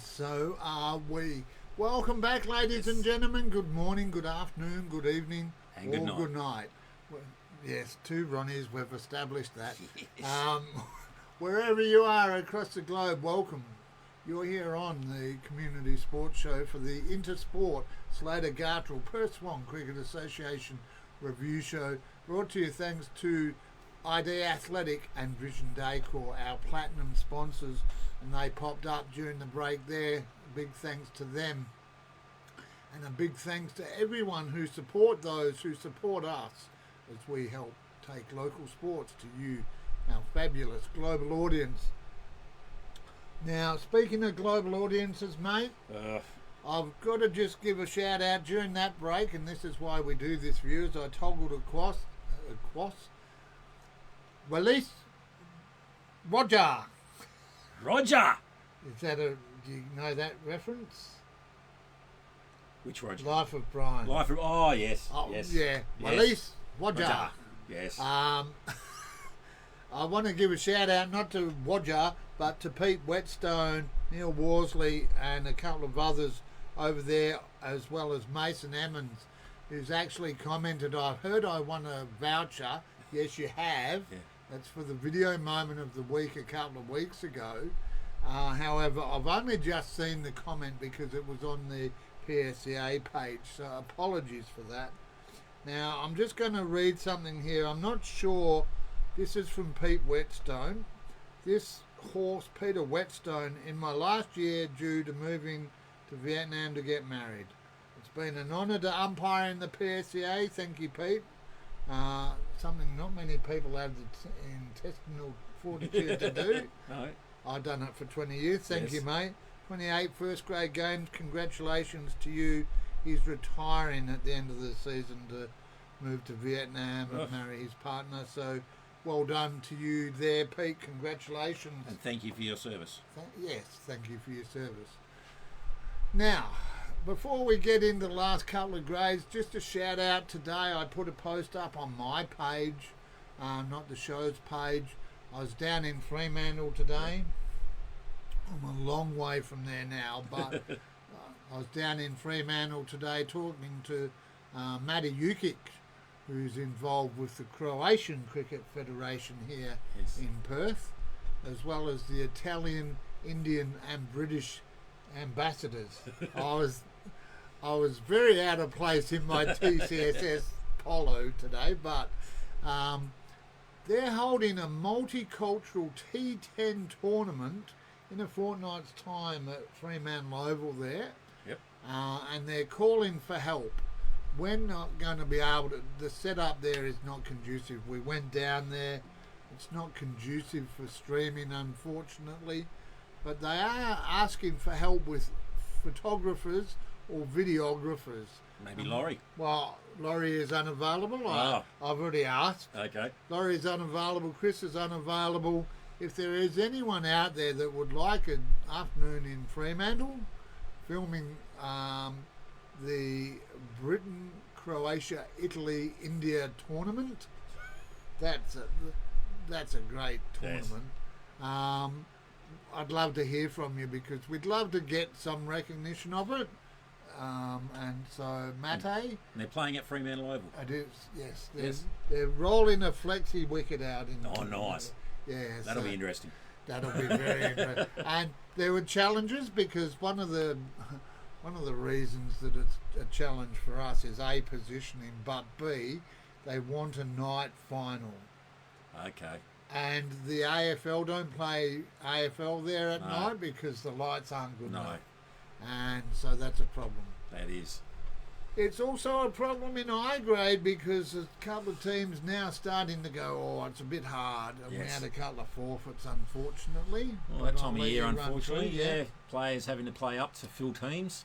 so are we. Welcome back, ladies and gentlemen. Good morning, good afternoon, good evening, And good night. good night. Well, yes, two Ronnies, we've established that. Yes. Wherever you are across the globe, welcome. You're here on the Community Sports Show for the Intersport Slater Gartrell Perth Swan Cricket Association review show, brought to you thanks to ID Athletic and Vision Decor, our platinum sponsors, and they popped up during the break there. Big thanks to them, and a big thanks to everyone who support those who support us as we help take local sports to you, our fabulous global audience. Now, speaking of global audiences, mate, I've got to just give a shout out during that break, and this is why we do this view, as I toggled across Release Roger. Roger! Is that do you know that reference? Which Roger? Life of Brian. Life of... Oh, yes. Oh, yes. yeah. Yes. Release Roger. Roger. Yes. I want to give a shout out not to Roger, but to Pete Whetstone, Neil Worsley, and a couple of others over there, as well as Mason Emmons, who's actually commented, "I've heard I won a voucher." Yes, you have. Yeah. That's for the video moment of the week a couple of weeks ago. However, I've only just seen the comment because it was on the PSCA page, so apologies for that. Now, I'm just going to read something here. I'm not sure. This is from Pete Whetstone. This horse, Peter Whetstone, in my last year due to moving to Vietnam to get married. It's been an honour to umpire in the PSCA. Thank you, Pete. Something not many people have the intestinal fortitude to do. No. I've done it for 20 years. Thank Yes. you, mate. 28 first grade games. Congratulations to you. He's retiring at the end of the season to move to Vietnam and marry his partner. So well done to you there, Pete. Congratulations. And thank you for your service. Yes, thank you for your service. Now, before we get into the last couple of grades, just a shout out today. I put a post up on my page, not the show's page. I was down in Fremantle today. I'm a long way from there now, but I was down in Fremantle today talking to Matty Jukic, who's involved with the Croatian Cricket Federation here Yes. in Perth, as well as the Italian, Indian and British ambassadors. I was very out of place in my TCSS polo today, but they're holding a multicultural T10 tournament in a fortnight's time at Fremantle Oval there. Yep. And they're calling for help. We're not going to be able to, the setup there is not conducive. We went down there, it's not conducive for streaming, unfortunately, but they are asking for help with photographers or videographers. Maybe Laurie. Well, Laurie is unavailable. Oh. I've already asked. Okay. Laurie is unavailable. Chris is unavailable. If there is anyone out there that would like an afternoon in Fremantle, filming the Britain, Croatia, Italy, India tournament, that's a great tournament. I'd love to hear from you because we'd love to get some recognition of it. And so, Mate, And they're playing at Fremantle Oval. it is, yes. Yes. They're rolling a flexi wicket out in. Oh, nice. Yeah, That'll so be interesting. that'll be very interesting. And there were challenges because one of the reasons that it's a challenge for us is A, positioning, but B, they want a night final. Okay. And the AFL don't play AFL there at No. night because the lights aren't good No, enough. And so that's a problem. that is. It's also a problem in high grade because a couple of teams now starting to go, oh, it's a bit hard. And we Yes. had a couple of forfeits, unfortunately. Well, But that I'll time of let year, you run unfortunately, through, yeah. Players having to play up to fill teams.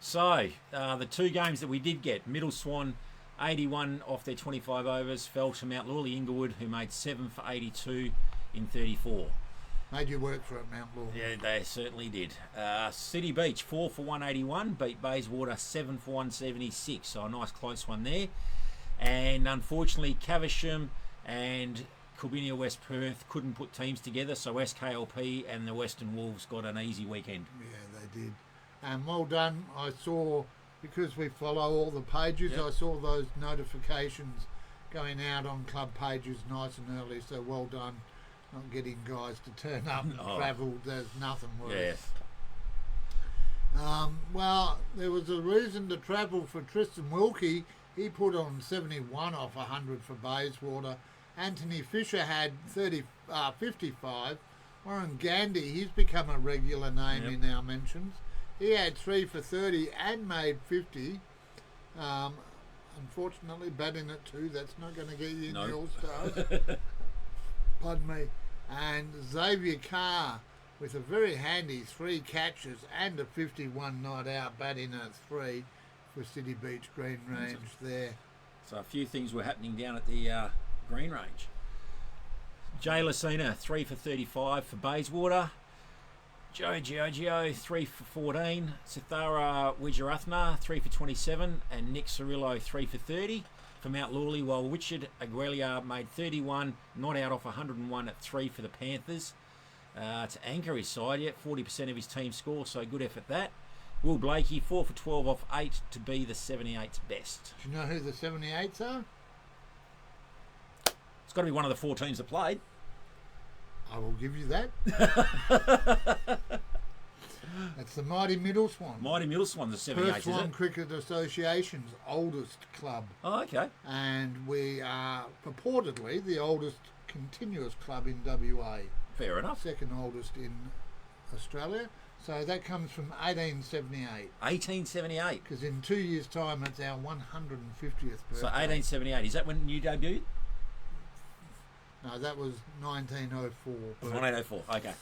So, the two games that we did get, Middle Swan, 81 off their 25 overs, fell to Mount Lawley Inglewood, who made 7 for 82 in 34. Made you work for it, Mount Law. Yeah, they certainly did. City Beach, 4 for 181, beat Bayswater 7 for 176, so a nice close one there. And unfortunately, Caversham and Corbinier West Perth couldn't put teams together, so SKLP and the Western Wolves got an easy weekend. Yeah, they did. And well done. I saw, because we follow all the pages, Yep. I saw those notifications going out on club pages nice and early. So well done, not getting guys to turn up and Oh. travel. There's nothing worse. Yes. Well, there was a reason to travel for Tristan Wilkie. He put on 71 off 100 for Bayswater. Anthony Fisher had 55. Warren Gandy, he's become a regular name Yep. in our mentions. He had 3 for 30 and made 50. Unfortunately, batting at 2, that's not going to get you in No. the All-Stars. Pardon me. And Xavier Carr with a very handy 3 catches and a 51 not out, batting at 3 for City Beach Green Range there. So a few things were happening down at the Green Range. Jay Lucina, 3 for 35 for Bayswater. Joe Giorgio, 3 for 14. Sithara Wijarathna, 3 for 27. And Nick Cirillo, 3 for 30 for Mount Lawley, while Richard Aguilar made 31, not out off 101 at 3 for the Panthers. To anchor his side, yet 40% of his team score, so good effort that. Will Blakey, 4 for 12 off 8 to be the 78's best. Do you know who the 78s are? It's got to be one of the 4 teams that played. I will give you that. That's the Mighty Middle Swan. Mighty Middle Swan, the 78's, Perth is Swan it? Cricket Association's oldest club. Oh, okay. And we are purportedly the oldest continuous club in WA. Fair enough. Second oldest in Australia. So that comes from 1878. 1878. Because in 2 years' time, it's our 150th birthday. So 1878. Is that when you debuted? No, that was 1904. 1904. Okay.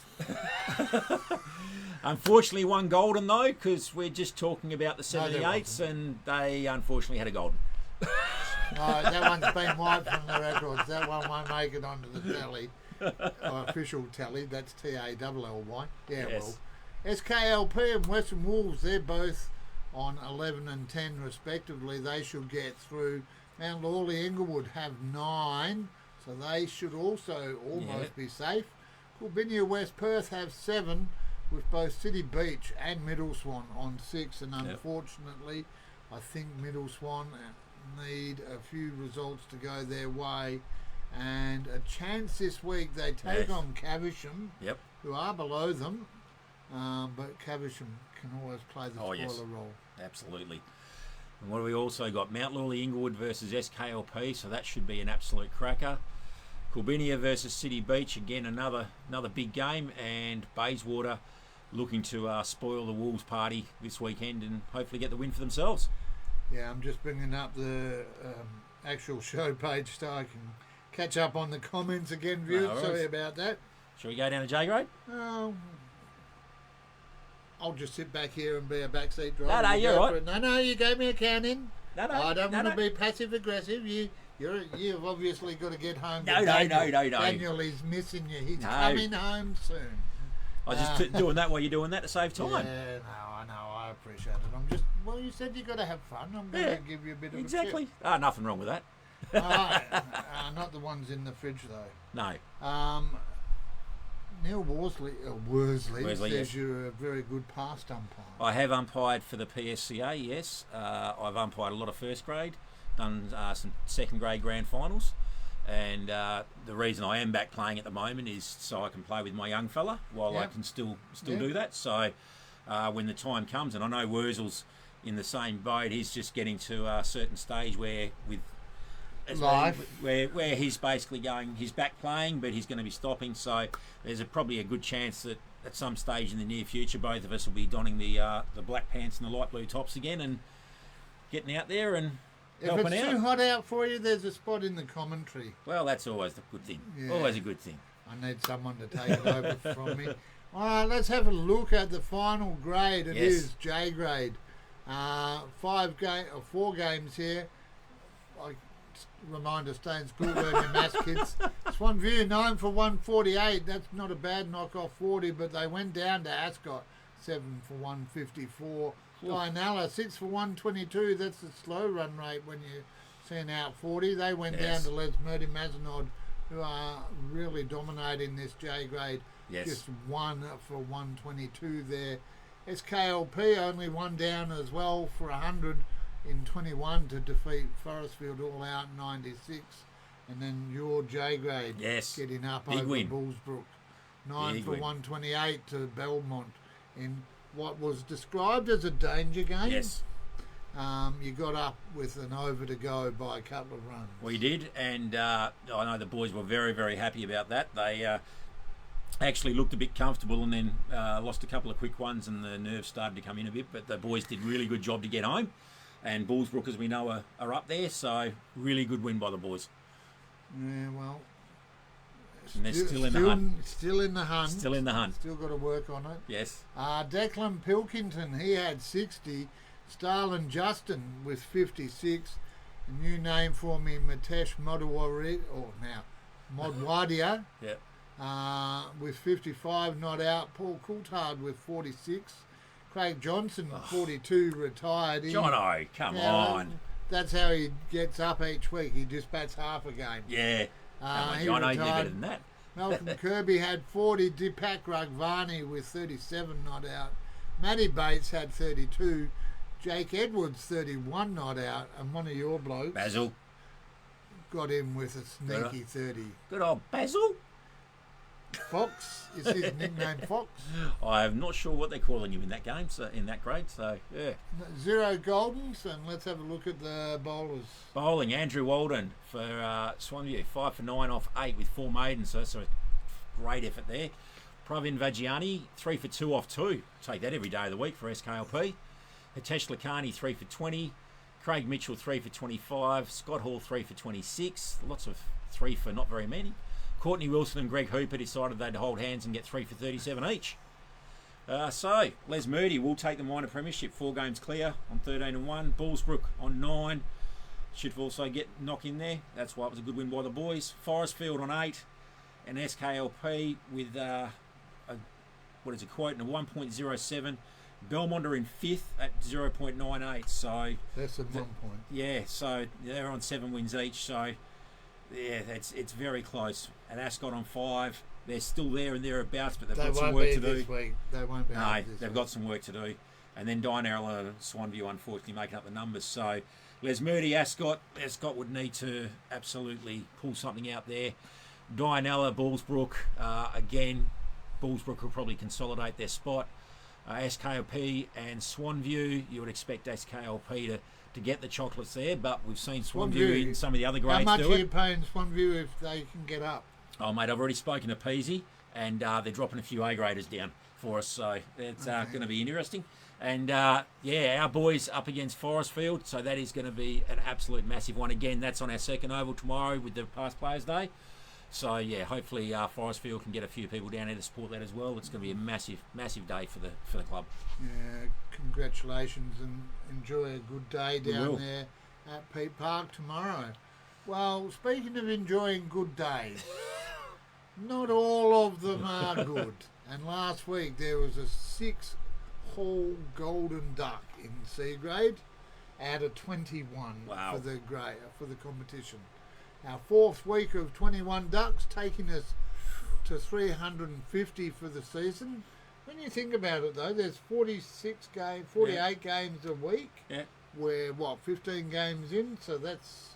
Unfortunately, one golden though, because we're just talking about the No, there 78s, wasn't. and they unfortunately had a golden. No, that one's been wiped from the records. That one won't make it onto the tally. Official tally. That's TALLY. Yeah, Yes. well. SKLP and Western Wolves, they're both on 11 and 10 respectively. They should get through. Mount Lawley Inglewood have 9, so they should also almost be safe. Coolbinia West Perth have 7, with both City Beach and Middle Swan on 6, and unfortunately, I think Middle Swan need a few results to go their way. And a chance this week, they take on Caversham, Yep. who are below them, but Caversham can always play the spoiler role. Absolutely. And what have we also got? Mount Lawley Inglewood versus SKLP, so that should be an absolute cracker. Coolbinia versus City Beach, again another big game, and Bayswater looking to spoil the Wolves party this weekend and hopefully get the win for themselves. Yeah, I'm just bringing up the actual show page so I can catch up on the comments again, viewers. No worries. Sorry about that. Shall we go down to J grade? I'll just sit back here and be a backseat driver. No, You you're go right. for it. No, you gave me a count in. No, I don't want to be passive aggressive. You've obviously got to get home. No, to no, Daniel. no. Daniel is missing you. He's No. coming home soon. I was just doing that while you're doing that to save time. Yeah, no, I know. I appreciate it. I'm just, well, you said you got to have fun. I'm going to give you a bit of Exactly. a Nothing wrong with that. tip. Not the ones in the fridge, though. No. Neil Worsley says yes. you're a very good past umpire. I have umpired for the PSCA, yes. I've umpired a lot of first grade, done some second grade grand finals, and the reason I am back playing at the moment is so I can play with my young fella while I can still do that. So when the time comes, and I know Wurzel's in the same boat, he's just getting to a certain stage where with Life. where he's basically going, he's back playing, but he's going to be stopping. So there's probably a good chance that at some stage in the near future, both of us will be donning the black pants and the light blue tops again and getting out there and If helping it's out. too hot out for you, there's a spot in the commentary. Well, that's always the good thing. Yeah. Always a good thing. I need someone to take it over from me. All right, let's have a look at the final grade. It is J grade. 4 games here. Reminder, stay in school, learn your maths, kids. Swan View 9 for 148. That's not a bad knock off 40, but they went down to Ascot 7 for 154. Dianella 6 for 122. That's the slow run rate when you're seeing out 40. They went down to Les Murdy Mazenod, who are really dominating this J grade. Yes. Just 1 for 122 there. SKLP only one down as well for 100 in 21 to defeat Forestfield all out 96. And then your J grade getting up Big over win. Bullsbrook. 9 Big for win. 128 to Belmont in what was described as a danger game. Yes. You got up with an over to go by a couple of runs. We did, and I know the boys were very, very happy about that. They actually looked a bit comfortable and then lost a couple of quick ones and the nerves started to come in a bit, but the boys did a really good job to get home. And Bullsbrook, as we know, are up there, so really good win by the boys. Yeah, well... And they're still in the hunt. Still in the hunt. Still in the hunt. Still got to work on it. Yes. Declan Pilkington, he had 60. Starlin Justin with 56. A new name for me, Mitesh Modwadia. Yep. With 55, not out. Paul Coulthard with 46. Craig Johnson, 42, retired. Jono, come on. That's how he gets up each week. He just bats half a game. Yeah. He Jono, you're retired. better than that. Malcolm Kirby had 40. Deepak Raghvani with 37, not out. Matty Bates had 32. Jake Edwards, 31, not out. And one of your blokes Basil. got him with a sneaky 30. Good old Basil. Fox is his nickname, Fox. I'm not sure what they're calling him in that game, so in that grade. So yeah. 0 Goldens, and let's have a look at the bowlers. Bowling, Andrew Walden for Swanview, 5 for 9 off 8 with 4 maidens, so that's a great effort there. Pravin Vajiani, 3 for 2 off 2. Take that every day of the week for SKLP. Hitesh Lakhani, 3 for 20. Craig Mitchell, 3 for 25. Scott Hall, 3 for 26. Lots of 3 for not very many. Courtney Wilson and Greg Hooper decided they'd hold hands and get 3 for 37 each. So, Les Moody will take the minor premiership, 4 games clear on 13 and 1. Bullsbrook on 9. Should also get knock in there. That's why it was a good win by the boys. Forestfield on 8. And SKLP with quoting a 1.07. Belmont are in 5th at 0.98. So that's a 1 point. Yeah, so they're on 7 wins each. So yeah, it's very close. And Ascot on 5. They're still there and thereabouts, but they've got some work to do. This week. They won't be. No, they've got some work to do. And then Dianella and Swanview, unfortunately, making up the numbers. So Les Moody, Ascot would need to absolutely pull something out there. Dianella, Bullsbrook, again, Bullsbrook will probably consolidate their spot. SKLP and Swanview, you would expect SKLP to get the chocolates there, but we've seen Swanview in some of the other grades do it. How much are you paying Swanview if they can get up? Oh, mate, I've already spoken to Peasy, and they're dropping a few A-graders down for us, so it's going to be interesting. And, our boys up against Forestfield, so that is going to be an absolute massive one. Again, that's on our second oval tomorrow with the Past Players Day. So, hopefully Forestfield can get a few people down there to support that as well. It's going to be a massive, massive day for the club. Yeah, congratulations and enjoy a good day down there at Pete Park tomorrow. Well, speaking of enjoying good days, not all of them are good. And last week there was a 6-haul golden duck in C grade out of 21 for the competition. Our 4th week of 21 ducks, taking us to 350 for the season. When you think about it, though, there's 48 games a week. Yeah. We're 15 games in, so that's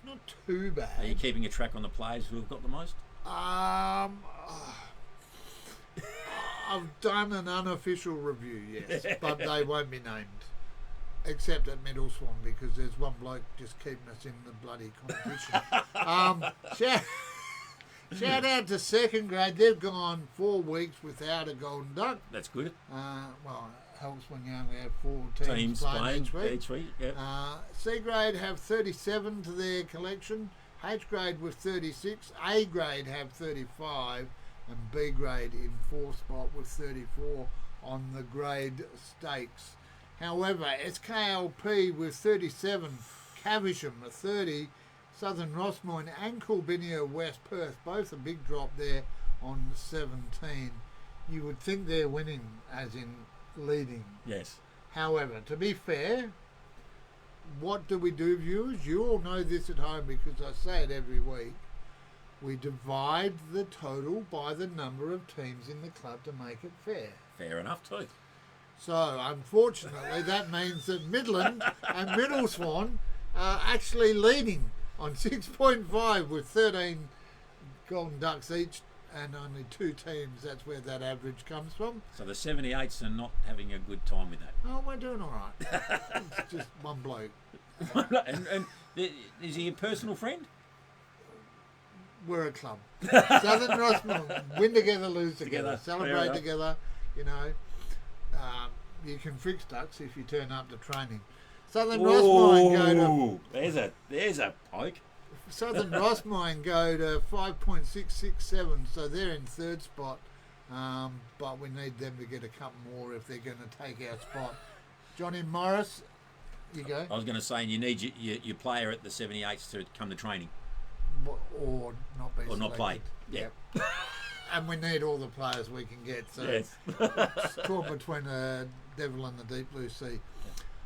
not too bad. Are you keeping a track on the players who have got the most? I've done an unofficial review, yes, but they won't be named. Except at Middle Swan, because there's one bloke just keeping us in the bloody competition. Shout out to second grade. They've gone 4 weeks without a golden duck. That's good. Well, it helps when you only have 4 teams playing each week. Yep. C grade have 37 to their collection. H grade with 36. A grade have 35. And B grade in 4th spot with 34 on the grade stakes. However, SKLP with 37, Caversham a 30, Southern Rossmoyne and Coolbinia West Perth, both a big drop there on 17. You would think they're winning, as in leading. Yes. However, to be fair, what do we do, viewers? You all know this at home because I say it every week. We divide the total by the number of teams in the club to make it fair. Fair enough too. So, unfortunately, that means that Midland and Middle Swan are actually leading on 6.5 with 13 Golden Ducks each and only 2 teams. That's where that average comes from. So the 78s are not having a good time with that. Oh, we're doing all right. It's just one bloke. and is he a personal friend? We're a club. Southern Rossmore, win together, lose together, celebrate together. You know, you can fix ducks if you turn up to training. Southern Rossmore go to. There's a poke. Southern Rossmore go to 5.667, so they're in third spot. But we need them to get a couple more if they're going to take our spot. Johnny Morris, you go. I was going to say, you need your player at the 78s to come to training. Or not be Or not play. Yeah. Yep. And we need all the players we can get. So Yes. it's caught between the devil and the deep blue sea.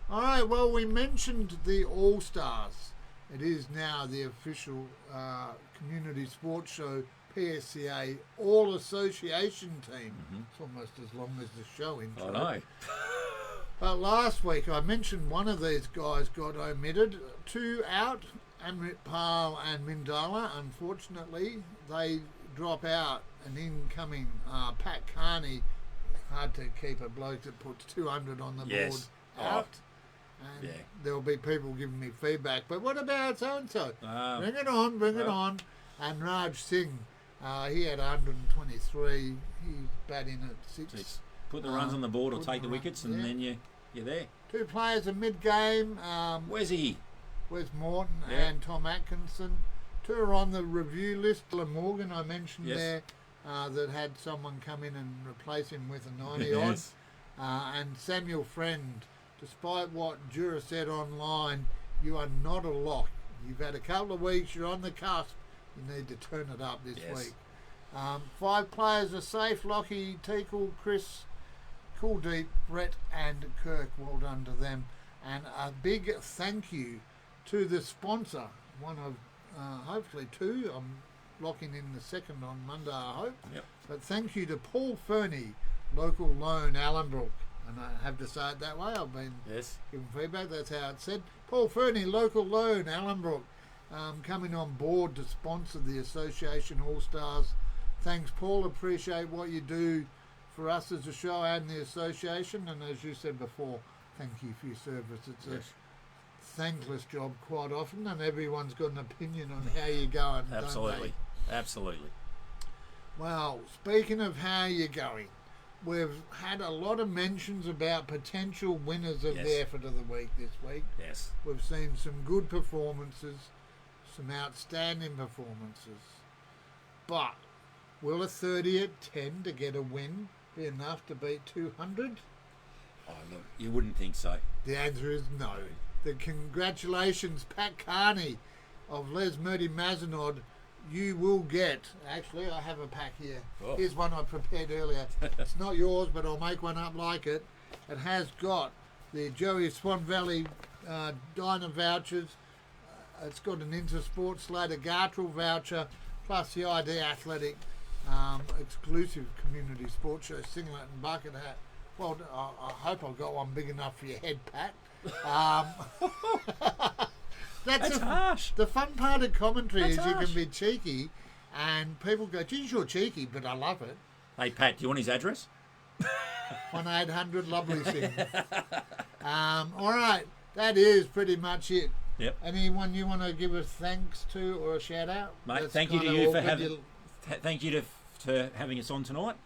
All right, well, we mentioned the All-Stars. It is now the official community sports show PSCA All Association team. It's almost as long as the show intro. I know. But last week I mentioned one of these guys got omitted. 2 out, Amrit Pal and Mindala. Unfortunately, they drop out. An incoming Pat Carney, hard to keep a bloke that puts 200 on the board out. And there'll be people giving me feedback. But what about so-and-so? Bring it on, bring it on. And Raj Singh, he had 123. He's batting at 6. Put the runs on the board or take the wickets, and then you're there. 2 players in mid-game. Where's he? Where's Morton and Tom Atkinson? 2 are on the review list. Morgan, I mentioned there, that had someone come in and replace him with a 90 odd. And Samuel Friend, despite what Jura said online, you are not a lock. You've had a couple of weeks, you're on the cusp. You need to turn it up this week. 5 players are safe. Lockie, Teakle, Chris, Kuldeep, Brett and Kirk. Well done to them. And a big thank you to the sponsor, one of hopefully 2. I'm locking in the second on Monday, I hope. Yep. But thank you to Paul Fernie, local loan, Allenbrook. And I have to say it that way. I've been giving feedback. That's how it's said. Paul Fernie, local loan, Allenbrook, coming on board to sponsor the Association All-Stars. Thanks, Paul. Appreciate what you do for us as a show and the association. And as you said before, thank you for your service. It's a thankless job quite often, and everyone's got an opinion on how you're going. Absolutely. Absolutely. Well, speaking of how you're going, we've had a lot of mentions about potential winners of the effort of the week this week. Yes. We've seen some good performances, some outstanding performances. But will a 30 at 10 to get a win be enough to beat 200? Oh, look, you wouldn't think so. The answer is no. The congratulations, Pat Carney of Les Murdy Mazenod. You will get, actually, I have a pack here. Oh. Here's one I prepared earlier. It's not yours, but I'll make one up like it. It has got the Joey Swan Valley Diner vouchers. It's got an Intersport Slater Gartrell voucher, plus the ID Athletic exclusive community sports show singlet and bucket hat. Well, I hope I've got one big enough for your head, Pat. That's harsh. The fun part of commentary That's is you harsh. can be cheeky, and people go, geez, you're cheeky, but I love it. Hey, Pat, do you want his address? 1-800 lovely thing. All right, that is pretty much it. Yep. Anyone you want to give a thanks to or a shout out? Mate, That's thank you to kinda you for awkward. having. Thank you for having us on tonight.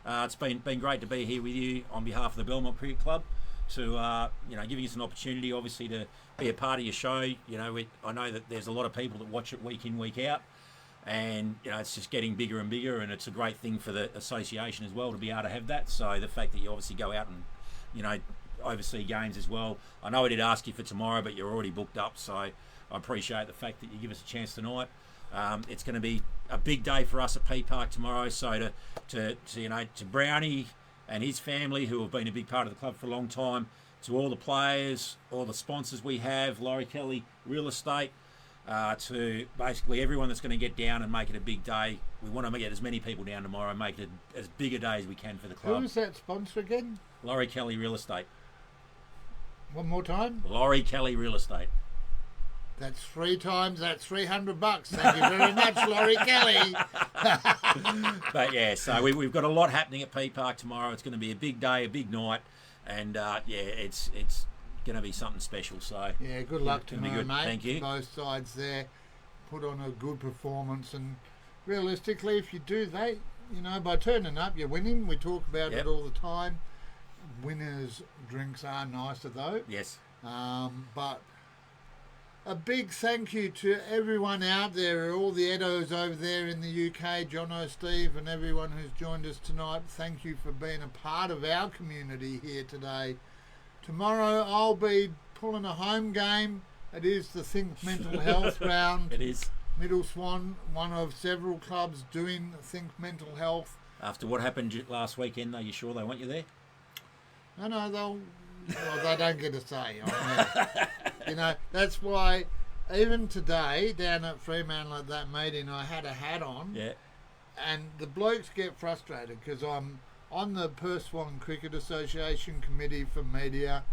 It's been great to be here with you on behalf of the Belmont Cricket Club, to giving us an opportunity, obviously, to be a part of your show. You know, I know that there's a lot of people that watch it week in, week out, and it's just getting bigger and bigger, and it's a great thing for the association as well to be able to have that. So the fact that you obviously go out and oversee games as well. I know I did ask you for tomorrow, but you're already booked up, so I appreciate the fact that you give us a chance tonight. It's going to be a big day for us at P Park tomorrow. So to Brownie and his family, who have been a big part of the club for a long time, to all the players, all the sponsors we have, Laurie Kelly Real Estate, to basically everyone that's going to get down and make it a big day. We want to get as many people down tomorrow and make it as big a day as we can for the club. Who is that sponsor again? Laurie Kelly Real Estate. One more time. Laurie Kelly Real Estate. That's 3 times. That's $300. Thank you very much, Laurie Kelly. But yeah, so we've got a lot happening at P Park tomorrow. It's going to be a big day, a big night, and it's going to be something special. So Yeah, good luck tomorrow, good. mate. Thank you. Both sides there put on a good performance, and realistically, if you do that, by turning up, you're winning. We talk about Yep. it all the time. Winners' drinks are nicer though. Yes. But a big thank you to everyone out there, all the Eddos over there in the UK, Jono, Steve, and everyone who's joined us tonight. Thank you for being a part of our community here today. Tomorrow I'll be pulling a home game. It is the Think Mental Health round. It is. Middle Swan, one of several clubs doing Think Mental Health. After what happened last weekend, are you sure they want you there? No, they don't get a say on that. That's why even today down at Fremantle at that meeting, I had a hat on. Yeah. And the blokes get frustrated because I'm on the Perth Swan Cricket Association committee for media.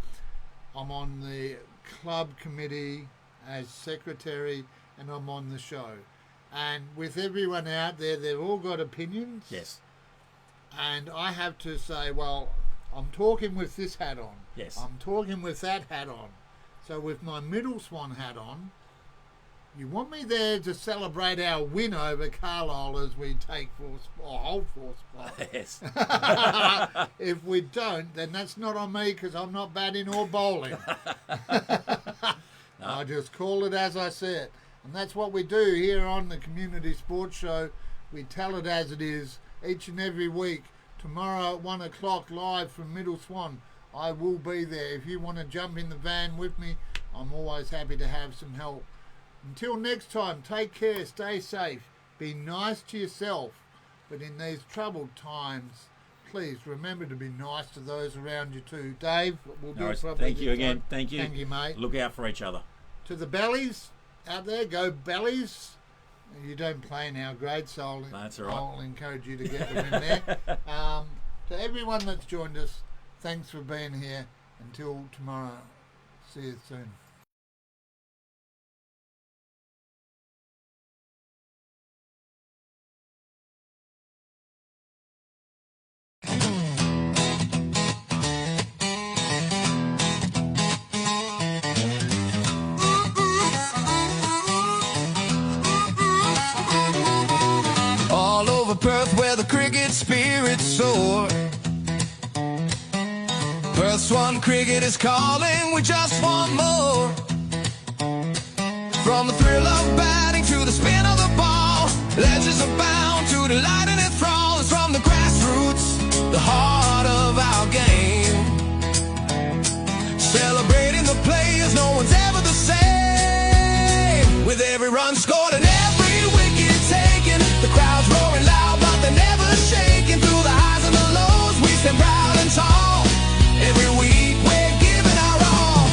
I'm on the club committee as secretary, and I'm on the show. And with everyone out there, they've all got opinions. Yes. And I have to say, well, I'm talking with this hat on. Yes. I'm talking with that hat on. So with my Middle Swan hat on, you want me there to celebrate our win over Carlisle as we take hold 4th spot. Yes. If we don't, then that's not on me because I'm not batting or bowling. I just call it as I see it. And that's what we do here on the Community Sports Show. We tell it as it is each and every week. Tomorrow at 1 o'clock live from Middle Swan. I will be there. If you want to jump in the van with me, I'm always happy to have some help. Until next time, take care, stay safe, be nice to yourself. But in these troubled times, please remember to be nice to those around you too. Dave, we'll do probably. Thank you again. Thank you. Thank you, mate. Look out for each other. To the bellies out there, go bellies. You don't play in our grade, so That's all right. I'll encourage you to get them in there. To everyone that's joined us, thanks for being here. Until tomorrow, see you soon. All over Perth where the cricket spirits soar. Perth Swan cricket is calling, we just want more. From the thrill of batting to the spin of the ball, legends are bound to delight in it thrall. It's from the grassroots, the heart of our game. Celebrating the players, no one's ever the same. With every run scored and every wicket taken, the crowd's roaring loud, but they're never shaking. Through the highs and the lows, we stand proud and tall. Every week we're giving our all.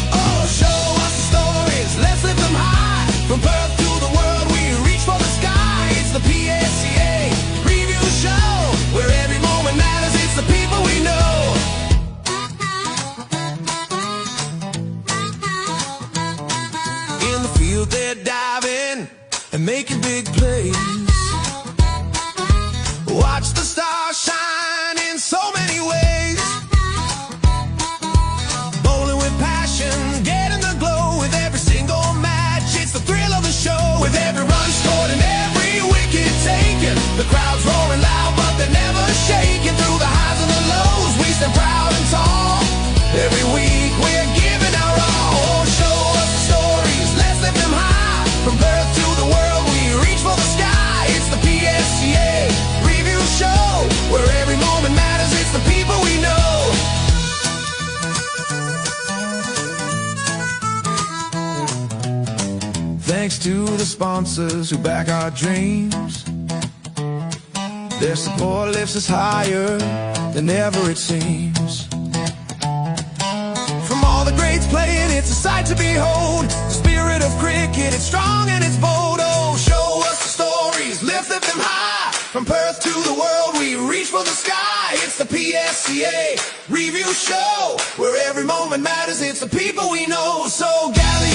Oh, show us the stories, let's lift them high. From Perth to the world, we reach for the sky. It's the PSCA preview show, where every moment matters. It's the people we know. In the field they're diving and making big plays. Watch the stars shine in so many ways. Bowling with passion, getting the glow with every single match. It's the thrill of the show. With every run scored and every wicket taken, the crowd's roaring loud, but they're never shaking. Through the highs and the lows, we stand proud and tall. Every week we're giving our all. Oh, show us the stories, let's lift them high. From Perth to the world, we reach for the sky. It's the PSCA preview show, where every moment matters. It's the people we know. Thanks to the sponsors who back our dreams. Their support lifts us higher than ever it seems. From all the greats playing, it's a sight to behold. The spirit of of cricket, it's strong and it's bold. Oh, show us the stories, lift them high. From Perth to the world, we reach for the sky. It's the PSCA Review Show, where every moment matters. It's the people we know. So gather